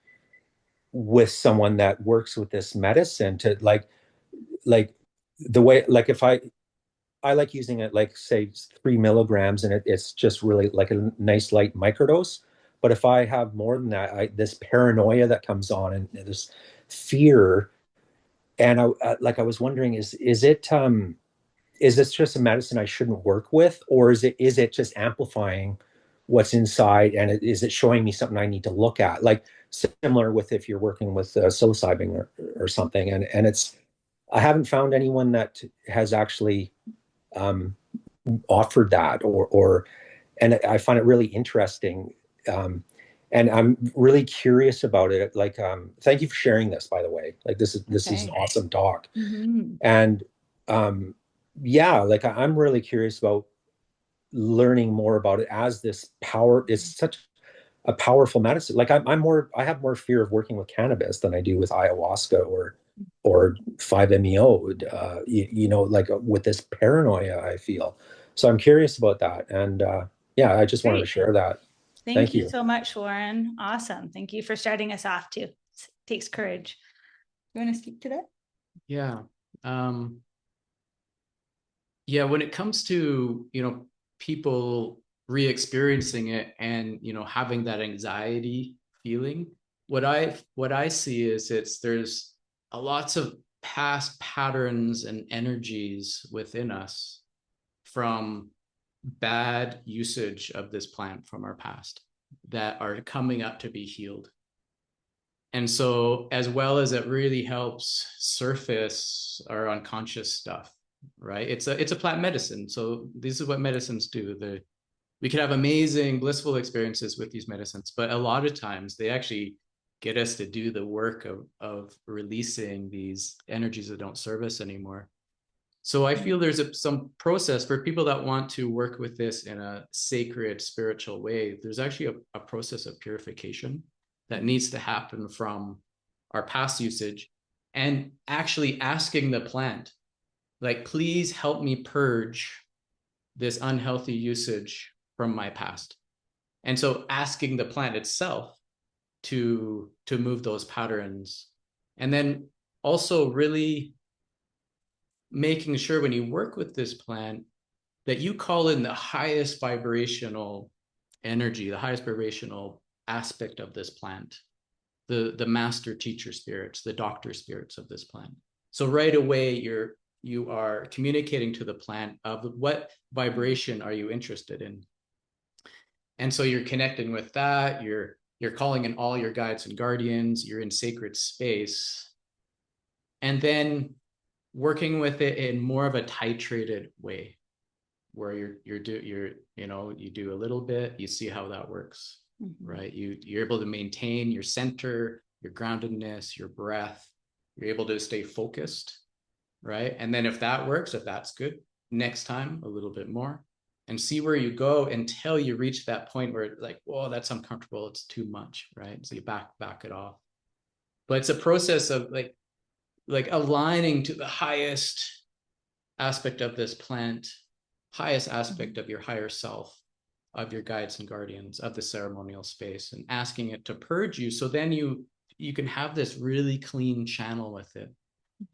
with someone that works with this medicine, to like the way, like if I like using it, like say 3 milligrams, and it's just really like a nice light microdose. But if I have more than that, this paranoia that comes on, and this fear. And I was wondering, is this just a medicine I shouldn't work with, or is it just amplifying what's inside, and is it showing me something I need to look at, like similar with if you're working with psilocybin or something. And I haven't found anyone that has actually um, offered that, and I find it really interesting. And I'm really curious about it. Like, thank you for sharing this, by the way. Like, this is an awesome talk. Mhm. And um, yeah, like I'm really curious about learning more about it, as this power is such a powerful medicine. Like I have more fear of working with cannabis than I do with ayahuasca or 5-MeO. Like with this paranoia I feel. So I'm curious about that, and yeah, I just wanted to Great. share that. Thank you so much, Warren. Awesome. Thank you for starting us off too. It takes courage. You want to speak to that? Yeah. Yeah, when it comes to, people re-experiencing it and, having that anxiety feeling, what I see is there's a lots of past patterns and energies within us from bad usage of this plant from our past that are coming up to be healed. And so, as well as it really helps surface our unconscious stuff, right? It's a plant medicine. So this is what medicines do. We can have amazing, blissful experiences with these medicines, but a lot of times they actually get us to do the work of releasing these energies that don't serve us anymore. So I feel there's some process for people that want to work with this in a sacred, spiritual way. There's actually a process of purification that needs to happen from our past usage, and actually asking the plant, like, please help me purge this unhealthy usage from my past. And so asking the plant itself to move those patterns. And then also really making sure when you work with this plant that you call in the highest vibrational energy, the highest vibrational aspect of this plant, the master teacher spirits, the doctor spirits of this plant. So right away, you are communicating to the plant of what vibration are you interested in. And so you're connecting with that, you're calling in all your guides and guardians, you're in sacred space. And then working with it in more of a titrated way, where you do a little bit, you see how that works, right? You're able to maintain your center, your groundedness, your breath. You're able to stay focused, right? And then if that works, if that's good, next time a little bit more, and see where you go until you reach that point where it's like, whoa, that's uncomfortable, it's too much, right? So you back it off. But it's a process of like aligning to the highest aspect of this plant, highest aspect of your higher self, of your guides and guardians, of the ceremonial space, and asking it to purge you. So then you can have this really clean channel with it.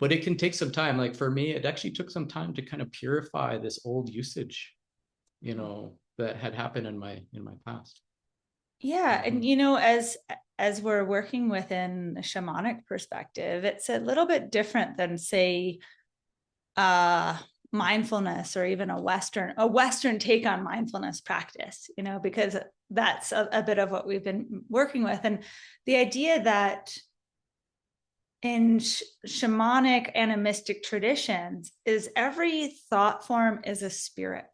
But it can take some time. Like for me, it actually took some time to kind of purify this old usage, that had happened in my past. Yeah. And as we're working within the shamanic perspective, it's a little bit different than, say, mindfulness, or even a Western take on mindfulness practice, because that's a bit of what we've been working with. And the idea that in shamanic animistic traditions is every thought form is a spirit.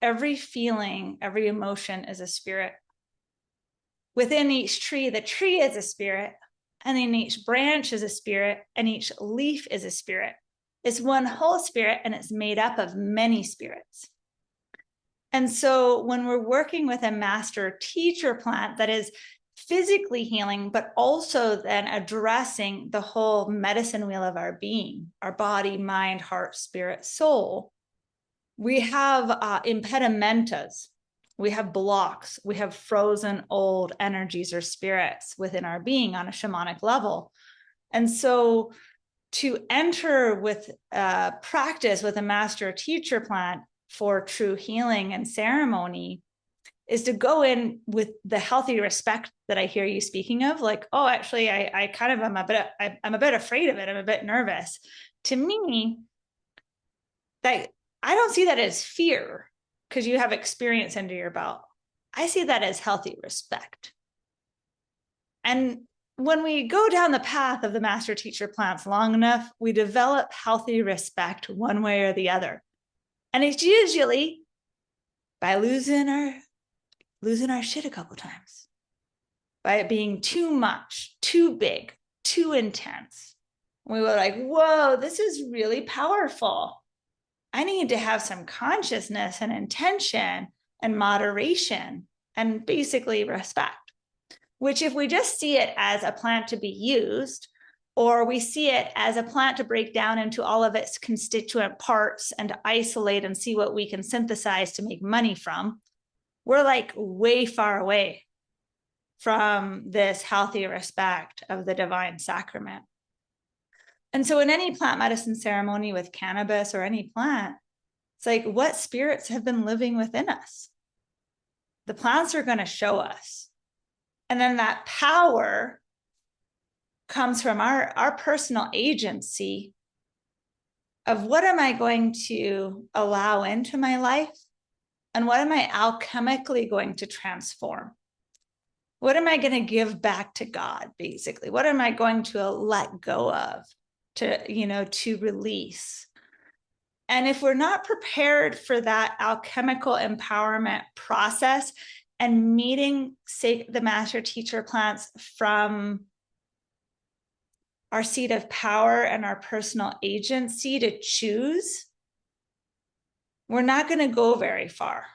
Every feeling, every emotion is a spirit. Within each tree, the tree is a spirit, and in each branch is a spirit, and each leaf is a spirit. It's one whole spirit, and it's made up of many spirits. And so when we're working with a master teacher plant that is physically healing, but also then addressing the whole medicine wheel of our being, our body, mind, heart, spirit, soul, we have impedimentas, we have blocks, we have frozen old energies or spirits within our being on a shamanic level. And so to enter with practice with a master teacher plant for true healing and ceremony is to go in with the healthy respect that I hear you speaking of, like, oh, actually, I kind of am I'm a bit afraid of it. I'm a bit nervous. To me, that I don't see that as fear because you have experience under your belt. I see that as healthy respect. And when we go down the path of the master teacher plants long enough, we develop healthy respect one way or the other. And it's usually by losing our shit a couple times, by it being too much, too big, too intense. We were like, whoa, this is really powerful. I need to have some consciousness and intention and moderation and basically respect, which if we just see it as a plant to be used, or we see it as a plant to break down into all of its constituent parts and to isolate and see what we can synthesize to make money from, we're like way far away from this healthy respect of the divine sacrament. And so in any plant medicine ceremony with cannabis or any plant, it's like, what spirits have been living within us? The plants are going to show us. And then that power comes from our personal agency of what am I going to allow into my life? And what am I alchemically going to transform? What am I going to give back to God, basically? What am I going to let go of, to release? And if we're not prepared for that alchemical empowerment process and meeting, say, the master teacher plants from our seat of power and our personal agency to choose, we're not going to go very far.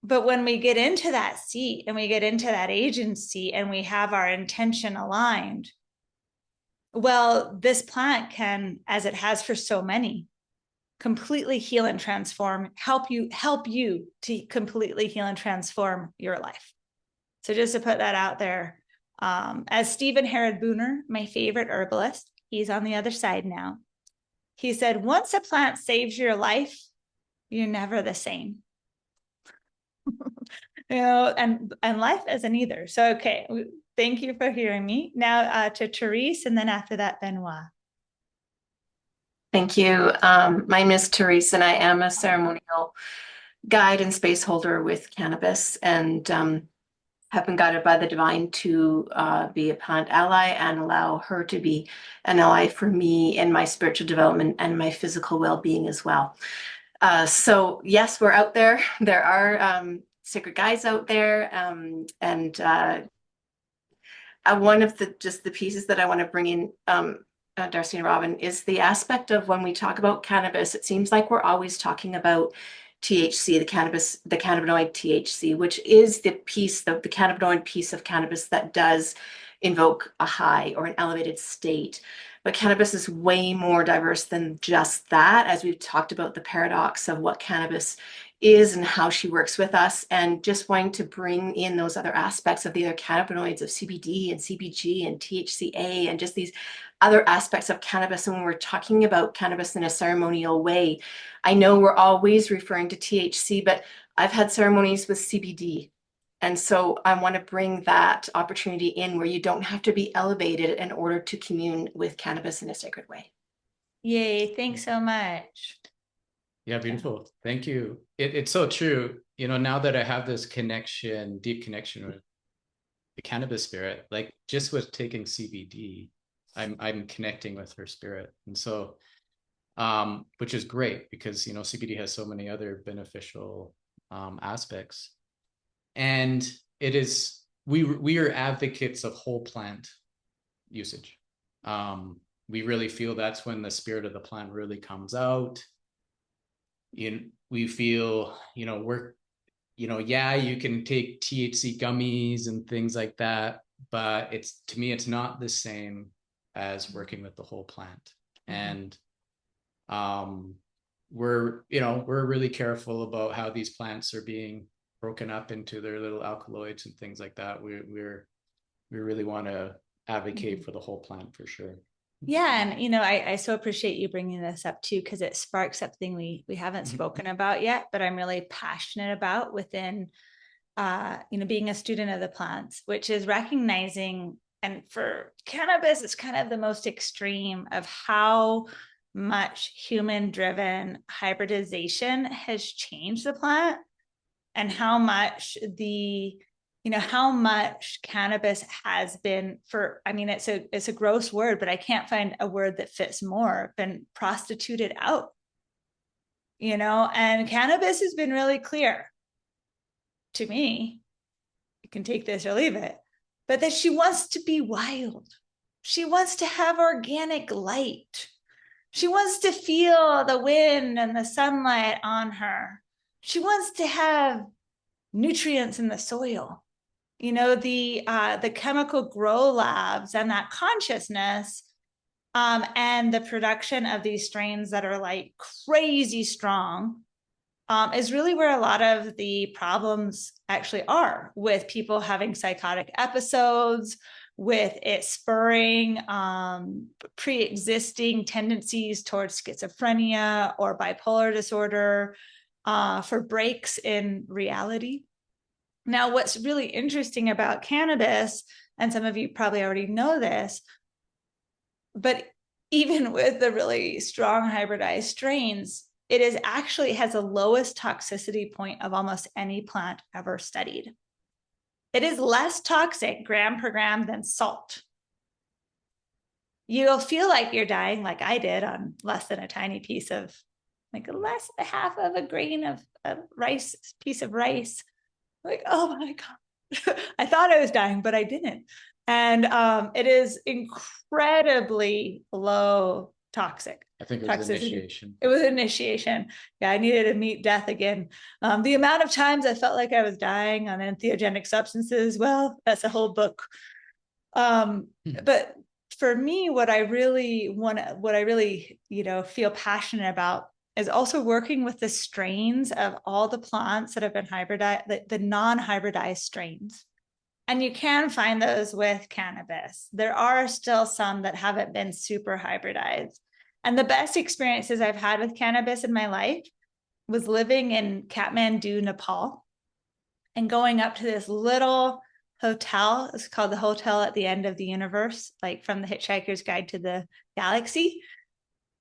But when we get into that seat and we get into that agency and we have our intention aligned, well, this plant can, as it has for so many, completely heal and transform, help you to completely heal and transform your life. So just to put that out there, as Stephen Herod Booner, my favorite herbalist, he's on the other side now. He said, once a plant saves your life, you're never the same. And life isn't either. So, okay. Thank you for hearing me. Now to Therese, and then after that, Benoit. Thank you. My name is Therese, and I am a ceremonial guide and space holder with cannabis, and have been guided by the divine to be a plant ally and allow her to be an ally for me in my spiritual development and my physical well-being as well. So yes, we're out there. There are sacred guides out there, and one of the pieces that I want to bring in, Darcy and Robin, is the aspect of when we talk about cannabis, it seems like we're always talking about THC, the cannabinoid THC, which is the cannabinoid piece of cannabis that does invoke a high or an elevated state. But cannabis is way more diverse than just that, as we've talked about the paradox of what cannabis is and how she works with us, and just wanting to bring in those other aspects of the other cannabinoids of CBD and CBG and THCA and just these other aspects of cannabis. And when we're talking about cannabis in a ceremonial way, I know we're always referring to THC, but I've had ceremonies with CBD. And so I want to bring that opportunity in where you don't have to be elevated in order to commune with cannabis in a sacred way. Yay, thanks so much. Yeah, beautiful. Thank you. It's so true. You know, now that I have this connection, deep connection with the cannabis spirit, like just with taking CBD, I'm connecting with her spirit. And so, which is great because, you know, CBD has so many other beneficial aspects. And it is, we are advocates of whole plant usage. We really feel that's when the spirit of the plant really comes out. We feel, yeah, you can take THC gummies and things like that, but to me, it's not the same as working with the whole plant. And we're really careful about how these plants are being broken up into their little alkaloids and things like that. We really want to advocate for the whole plant for sure. Yeah, and I so appreciate you bringing this up too, because it sparks something we haven't spoken about yet, but I'm really passionate about within being a student of the plants, which is recognizing, and for cannabis, it's kind of the most extreme of how much human-driven hybridization has changed the plant, and how much how much cannabis has been it's a gross word, but I can't find a word that fits more, been prostituted out, and cannabis has been really clear to me, you can take this or leave it, but that she wants to be wild. She wants to have organic light. She wants to feel the wind and the sunlight on her. She wants to have nutrients in the soil. The chemical grow labs and that consciousness, and the production of these strains that are like crazy strong, is really where a lot of the problems actually are, with people having psychotic episodes, with it spurring pre-existing tendencies towards schizophrenia or bipolar disorder, for breaks in reality. Now, what's really interesting about cannabis, and some of you probably already know this, but even with the really strong hybridized strains, it is actually has the lowest toxicity point of almost any plant ever studied. It is less toxic gram per gram than salt. You'll feel like you're dying, like I did, on less than a tiny piece of, like less than half of a grain of rice, piece of rice. Like, oh my God, I thought I was dying, but I didn't. And it is incredibly low toxic. I think it was initiation. It was initiation. Yeah, I needed to meet death again. The amount of times I felt like I was dying on entheogenic substances, well, that's a whole book. But for me, what I really feel passionate about is also working with the strains of all the plants that have been hybridized, the non-hybridized strains. And you can find those with cannabis. There are still some that haven't been super hybridized. And the best experiences I've had with cannabis in my life was living in Kathmandu, Nepal, and going up to this little hotel. It's called the Hotel at the End of the Universe, like from the Hitchhiker's Guide to the Galaxy.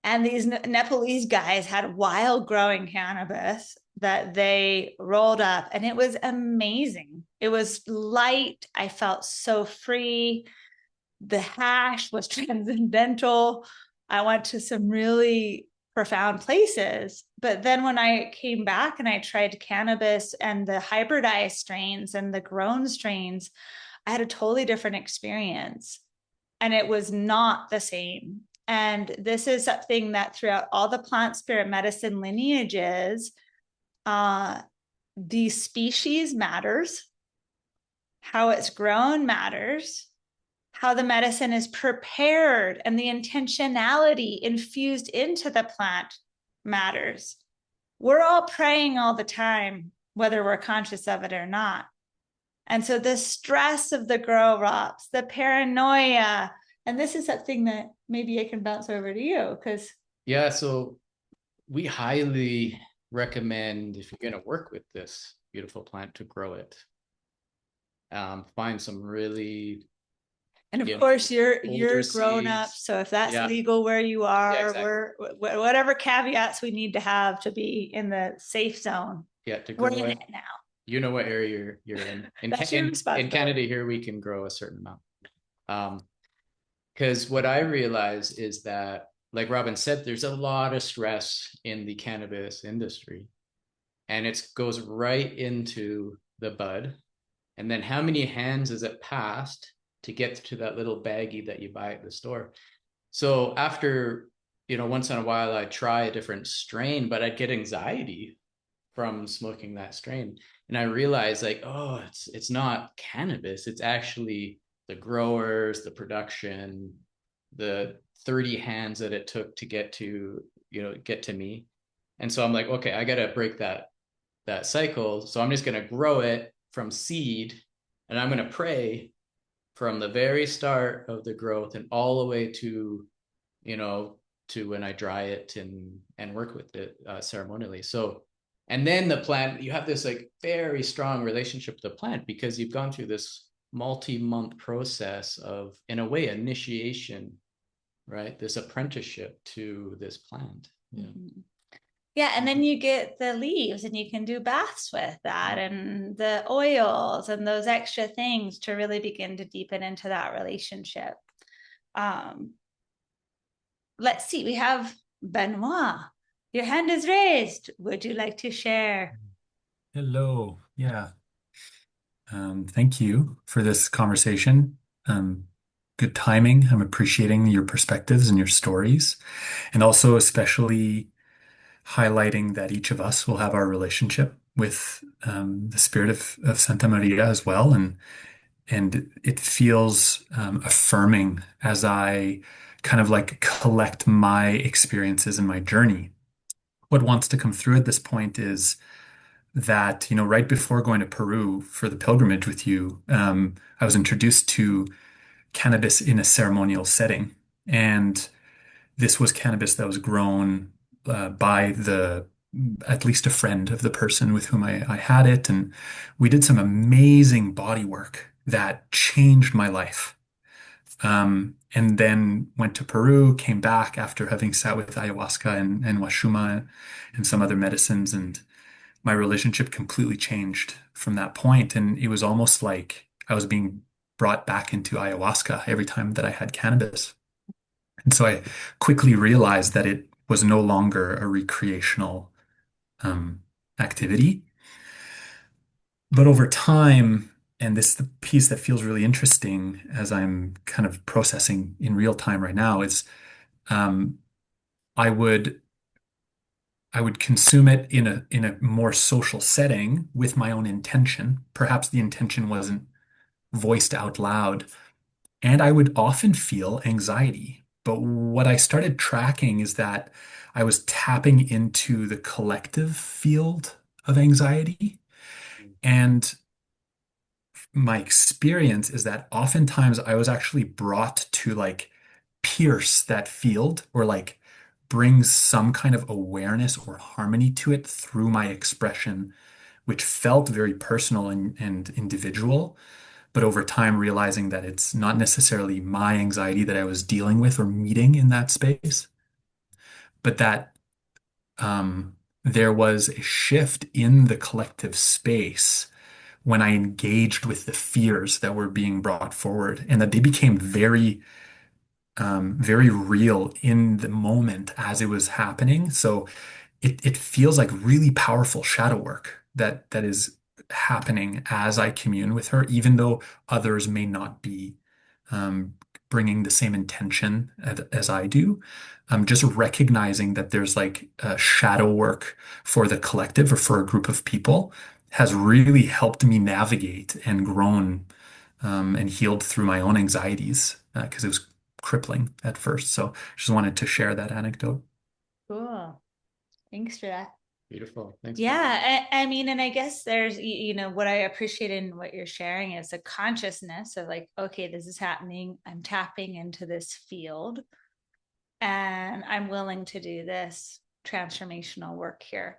And these Nepalese guys had wild growing cannabis that they rolled up, and it was amazing. It was light. I felt so free. The hash was transcendental. I went to some really profound places. But then when I came back and I tried cannabis and the hybridized strains and the grown strains, I had a totally different experience. And it was not the same. And this is something that throughout all the plant spirit medicine lineages, the species matters, how it's grown matters, how the medicine is prepared, and the intentionality infused into the plant matters. We're all praying all the time, whether we're conscious of it or not. And so the stress of the grow ups, the paranoia, and this is something that maybe I can bounce over to you because Yeah, so we highly recommend, if you're going to work with this beautiful plant, to grow it. Find some really, and of course you're grown seeds. up, so if that's legal where you are, exactly. we're whatever caveats we need to have to be in the safe zone. Yeah, to grow we're in it it now. You know what area you're in. In Canada here, we can grow a certain amount. Because what I realize is that, like Robin said, there's a lot of stress in the cannabis industry, and it goes right into the bud. And then how many hands is it passed to get to that little baggie that you buy at the store? So after, once in a while I'd try a different strain, but I'd get anxiety from smoking that strain. And I realized, like, oh, it's not cannabis. It's actually the growers, the production, the 30 hands that it took to get to me. And so I'm like, okay, I got to break that cycle. So I'm just going to grow it from seed, and I'm going to pray from the very start of the growth and all the way to when I dry it and work with it ceremonially. So, and then the plant, you have this like very strong relationship with the plant because you've gone through this multi-month process of, in a way, initiation, right? This apprenticeship to this plant. Yeah. Mm-hmm. Yeah, and then you get the leaves and you can do baths with that and the oils and those extra things to really begin to deepen into that relationship. Let's see, we have Benoit. Your hand is raised. Would you like to share? Hello. Yeah. Thank you for this conversation. Good timing. I'm appreciating your perspectives and your stories, and also especially highlighting that each of us will have our relationship with the spirit of Santa Maria as well. And it feels affirming as I kind of like collect my experiences and my journey. What wants to come through at this point is that, right before going to Peru for the pilgrimage with you, I was introduced to cannabis in a ceremonial setting. And this was cannabis that was grown by at least a friend of the person with whom I had it. And we did some amazing body work that changed my life. And then went to Peru, came back after having sat with ayahuasca and washuma and some other medicines. And my relationship completely changed from that point. And it was almost like I was being brought back into ayahuasca every time that I had cannabis. And so I quickly realized that it was no longer a recreational activity. But over time, and this is the piece that feels really interesting as I'm kind of processing in real time right now, is I would consume it in a more social setting with my own intention. Perhaps the intention wasn't voiced out loud, and I would often feel anxiety. But what I started tracking is that I was tapping into the collective field of anxiety. And my experience is that oftentimes I was actually brought to like pierce that field or like bring some kind of awareness or harmony to it through my expression, which felt very personal and individual. But over time, realizing that it's not necessarily my anxiety that I was dealing with or meeting in that space. but that there was a shift in the collective space when I engaged with the fears that were being brought forward, and that they became very real in the moment as it was happening. So it feels like really powerful shadow work that is happening as I commune with her, even though others may not be um, bringing the same intention as I do. Just recognizing that there's like shadow work for the collective or for a group of people has really helped me navigate and grown and healed through my own anxieties because it was crippling at first. So just wanted to share that anecdote. Cool. Thanks for that. Beautiful. Thanks. Yeah, I mean, and I guess there's, what I appreciate in what you're sharing is a consciousness of like, okay, this is happening. I'm tapping into this field and I'm willing to do this transformational work here.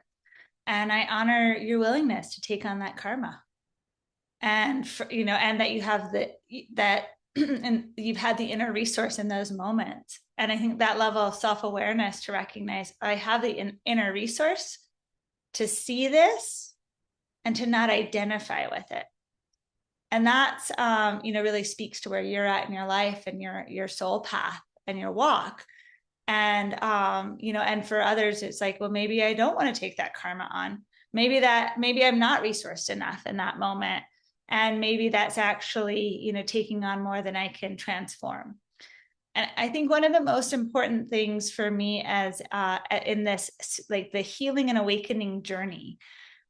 And I honor your willingness to take on that karma. And and that you have that and you've had the inner resource in those moments. And I think that level of self-awareness to recognize I have the inner resource to see this and to not identify with it. And that's really speaks to where you're at in your life and your soul path and your walk. And and for others it's like, well, maybe I don't want to take that karma on. Maybe I'm not resourced enough in that moment, and maybe that's actually taking on more than I can transform. And I think one of the most important things for me as in this, like the healing and awakening journey,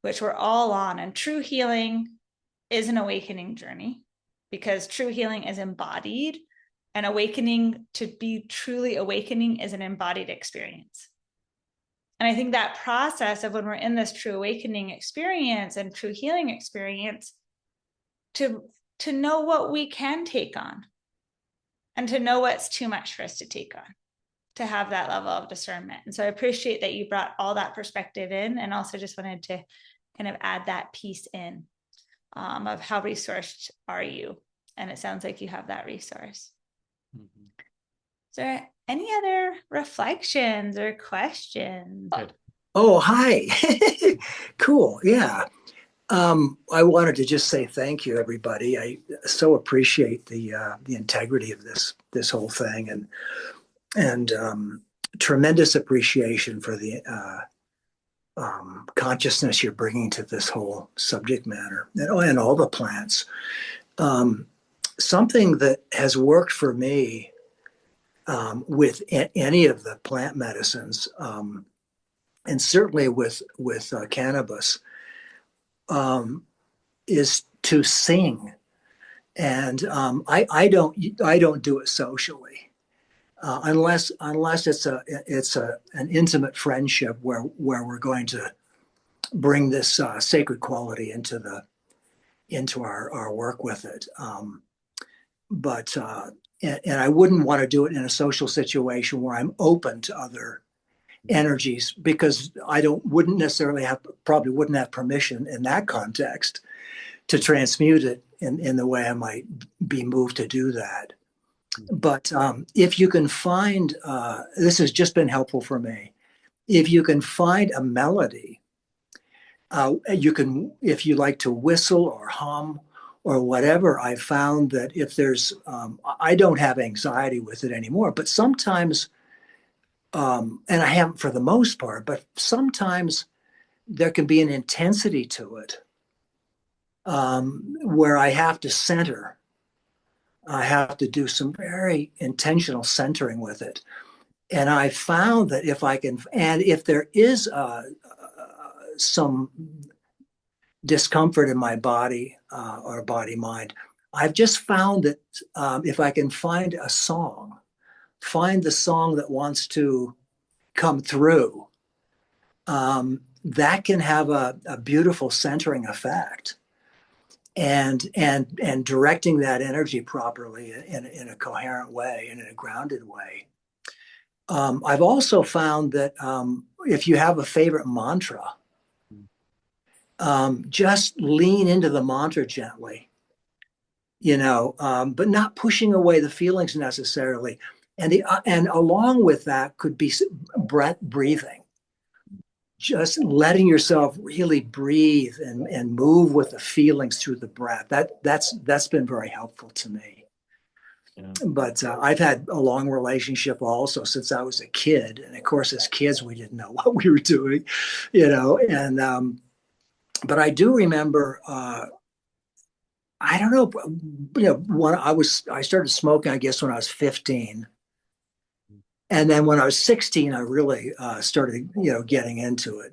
which we're all on, and true healing is an awakening journey, because true healing is embodied, and awakening, to be truly awakening, is an embodied experience. And I think that process of when we're in this true awakening experience and true healing experience, to know what we can take on and to know what's too much for us to take on, to have that level of discernment. And so I appreciate that you brought all that perspective in, and also just wanted to kind of add that piece in of how resourced are you? And it sounds like you have that resource. Mm-hmm. Is there any other reflections or questions? Good. Oh, hi. Cool. Yeah. I wanted to just say thank you, everybody. I so appreciate the integrity of this whole thing, and tremendous appreciation for the consciousness you're bringing to this whole subject matter, and all the plants. Something that has worked for me with any of the plant medicines, and certainly with cannabis, is to sing. And I don't do it socially, unless it's an intimate friendship where we're going to bring this sacred quality into our work with it. But I wouldn't want to do it in a social situation where I'm open to other energies, because probably wouldn't have permission in that context to transmute it in the way I might be moved to do that. But if you can find, this has just been helpful for me, if you can find a melody, if you like to whistle or hum or whatever, I found that if there's, I don't have anxiety with it anymore, but sometimes, and I haven't for the most part, but sometimes there can be an intensity to it, where I have to center. I have to do some very intentional centering with it. And I found that if there is some discomfort in my body or body mind, I've just found that if I can find the song that wants to come through, that can have a beautiful centering effect, and directing that energy properly in a coherent way and in a grounded way. I've also found that if you have a favorite mantra, just lean into the mantra gently, but not pushing away the feelings necessarily. And along with that could be breathing, just letting yourself really breathe and move with the feelings through the breath. That's been very helpful to me. Yeah. But I've had a long relationship also since I was a kid, and of course, as kids, we didn't know what we were doing, And but I do remember. I don't know, when I started smoking, I guess when I was 15. And then when I was 16, I really started, getting into it.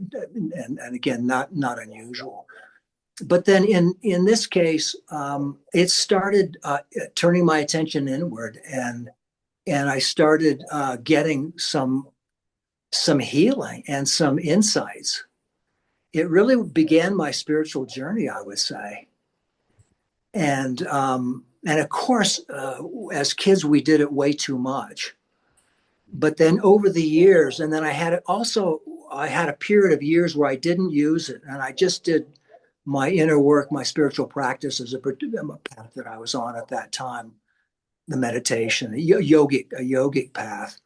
And again, not unusual. But then in this case, it started turning my attention inward, and I started getting some healing and some insights. It really began my spiritual journey, I would say. And of course, as kids, we did it way too much. But then over the years, and then I had a period of years where I didn't use it, and I just did my inner work, my spiritual practice as a path that I was on at that time, the meditation, a yogic path.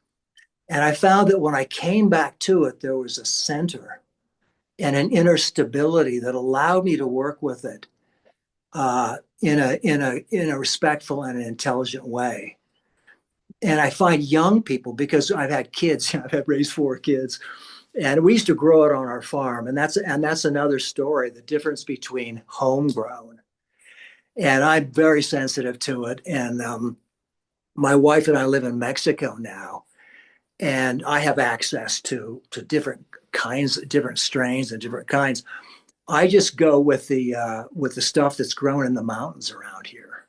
And I found that when I came back to it, there was a center and an inner stability that allowed me to work with it in a respectful and an intelligent way. And I find young people, because I've had kids, I've raised 4 kids, and we used to grow it on our farm, and that's another story. The difference between homegrown, and I'm very sensitive to it. And my wife and I live in Mexico now, and I have access to different kinds, different strains, and different kinds. I just go with the stuff that's grown in the mountains around here,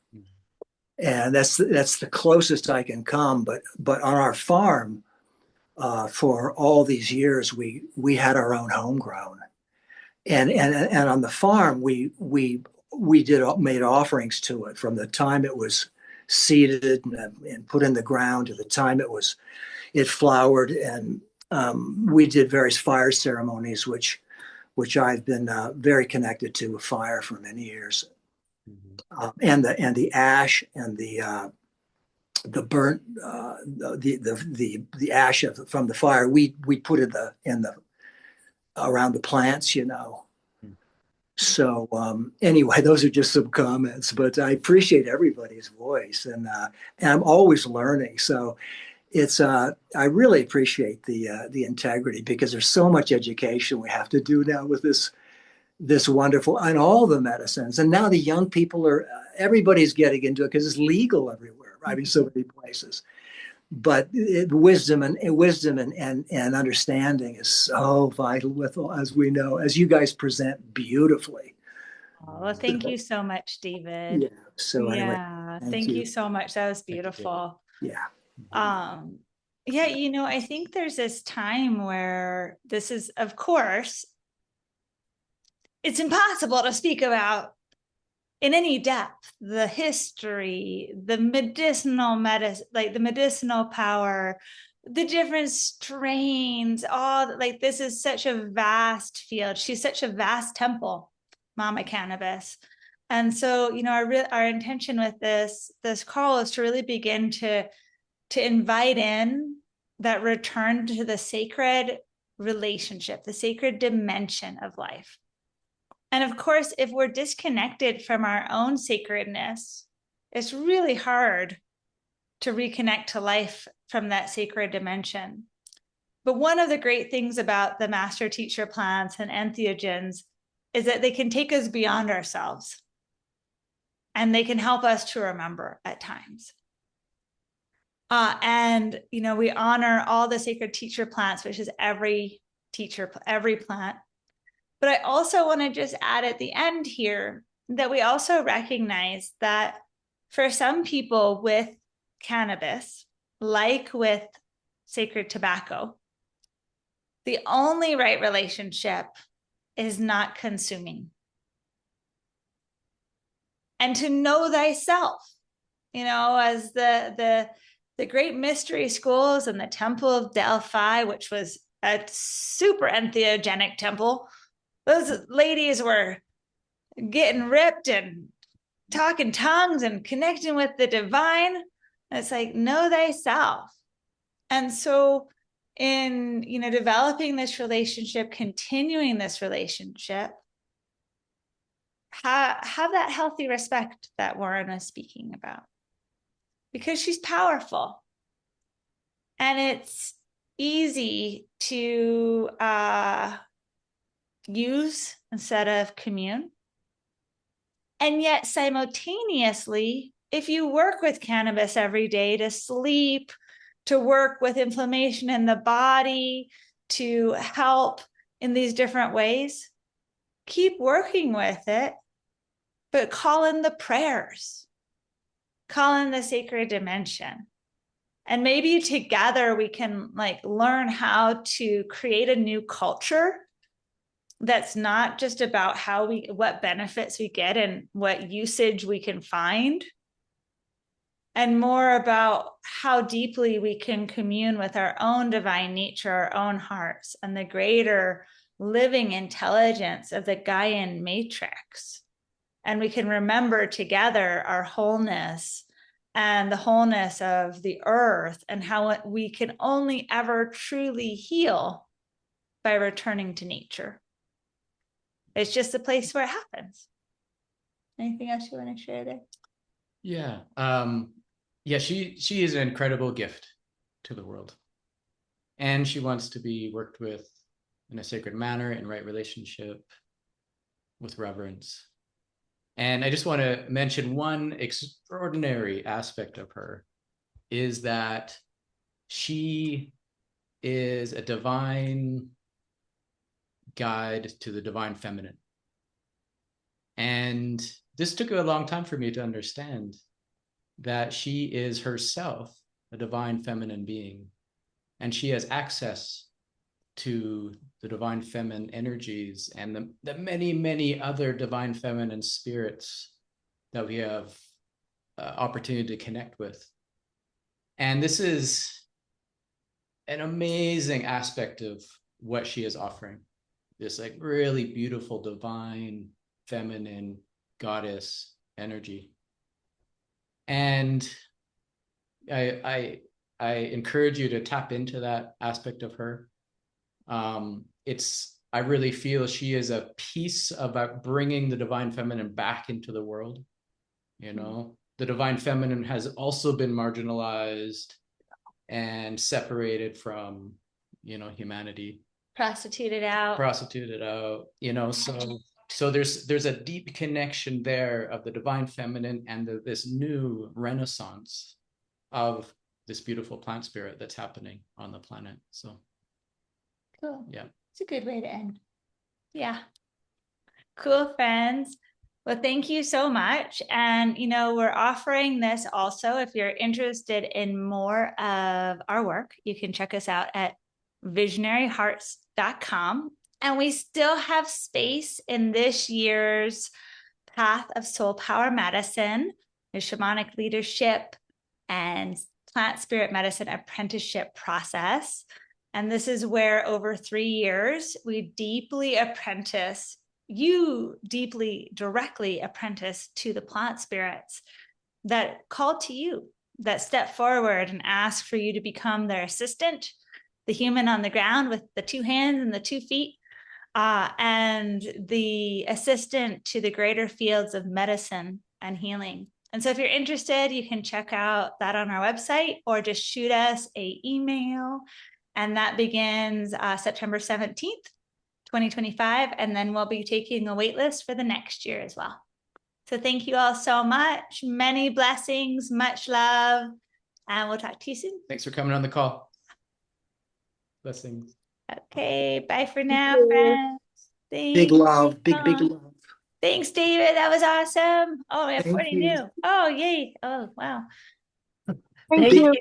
and that's the closest I can come. But on our farm, for all these years, we had our own homegrown, and on the farm we made offerings to it from the time it was seeded and put in the ground to the time it flowered, and we did various fire ceremonies, which I've been very connected to with fire for many years. And the ash and the burnt the ash from the fire we put in the around the plants. So anyway, those are just some comments, but I appreciate everybody's voice, and I'm always learning. So it's I really appreciate the integrity, because there's so much education we have to do now with this wonderful, and all the medicines. And now the young people everybody's getting into it because it's legal everywhere. I mean, so many places. But wisdom and understanding is so vital, as we know, as you guys present beautifully. Oh, well, thank you so much, David. Yeah. So anyway, yeah, thank you so much. That was beautiful. Yeah. Yeah, I think there's this time where this is, of course, it's impossible to speak about in any depth the history, the medicinal the medicinal power, the different strains, this is such a vast field. She's such a vast temple, Mama Cannabis. And so, our intention with this call is to really begin to invite in that return to the sacred relationship, the sacred dimension of life. And of course, if we're disconnected from our own sacredness, it's really hard to reconnect to life from that sacred dimension. But one of the great things about the master teacher plants and entheogens is that they can take us beyond ourselves, and they can help us to remember at times. And we honor all the sacred teacher plants, which is every plant. But I also want to just add at the end here that we also recognize that for some people with cannabis, like with sacred tobacco, the only right relationship is not consuming. And to know thyself, as the great mystery schools and the Temple of Delphi, which was a super entheogenic temple. Those ladies were getting ripped and talking tongues and connecting with the divine. And it's like, know thyself. And so in, developing this relationship, continuing this relationship, have that healthy respect that Warren was speaking about, because she's powerful and it's easy to use instead of commune. And yet simultaneously, if you work with cannabis every day to sleep, to work with inflammation in the body, to help in these different ways, keep working with it, but call in the prayers, call in the sacred dimension. And maybe together we can learn how to create a new culture that's not just about what benefits we get and what usage we can find, and more about how deeply we can commune with our own divine nature, our own hearts, and the greater living intelligence of the Gaian matrix. And we can remember together our wholeness and the wholeness of the earth, and how we can only ever truly heal by returning to nature. It's just a place where it happens. Anything else you want to share there? Yeah. Yeah, she is an incredible gift to the world. And she wants to be worked with in a sacred manner, in right relationship, with reverence. And I just want to mention one extraordinary aspect of her is that she is a divine guide to the divine feminine. And this took a long time for me to understand that she is herself a divine feminine being, and she has access to the divine feminine energies and the many, many other divine feminine spirits that we have opportunity to connect with. And this is an amazing aspect of what she is offering. This really beautiful, divine, feminine goddess energy. And I encourage you to tap into that aspect of her. I really feel she is a piece about bringing the divine feminine back into the world. The divine feminine has also been marginalized and separated from, humanity. Prostituted out. So there's a deep connection there of the divine feminine and this new renaissance of this beautiful plant spirit that's happening on the planet. So cool. Yeah. It's a good way to end. Yeah. Cool, friends. Well, thank you so much. And, we're offering this also. If you're interested in more of our work, you can check us out at visionaryhearts.com. And we still have space in this year's Path of Soul Power Medicine, the Shamanic Leadership and Plant Spirit Medicine Apprenticeship process. And this is where over 3 years, we directly apprentice to the plant spirits that call to you, that step forward and ask for you to become their assistant, the human on the ground with the 2 hands and the 2 feet, and the assistant to the greater fields of medicine and healing. And so if you're interested, you can check out that on our website or just shoot us an email. And that begins September 17th, 2025. And then we'll be taking a wait list for the next year as well. So thank you all so much. Many blessings, much love, and we'll talk to you soon. Thanks for coming on the call. Blessings. Okay, bye for now, friends. Big love, big love. Thanks, David. That was awesome. Oh, we have Thank 40 you. new. Oh, yay. Oh, wow. Thank Big- you.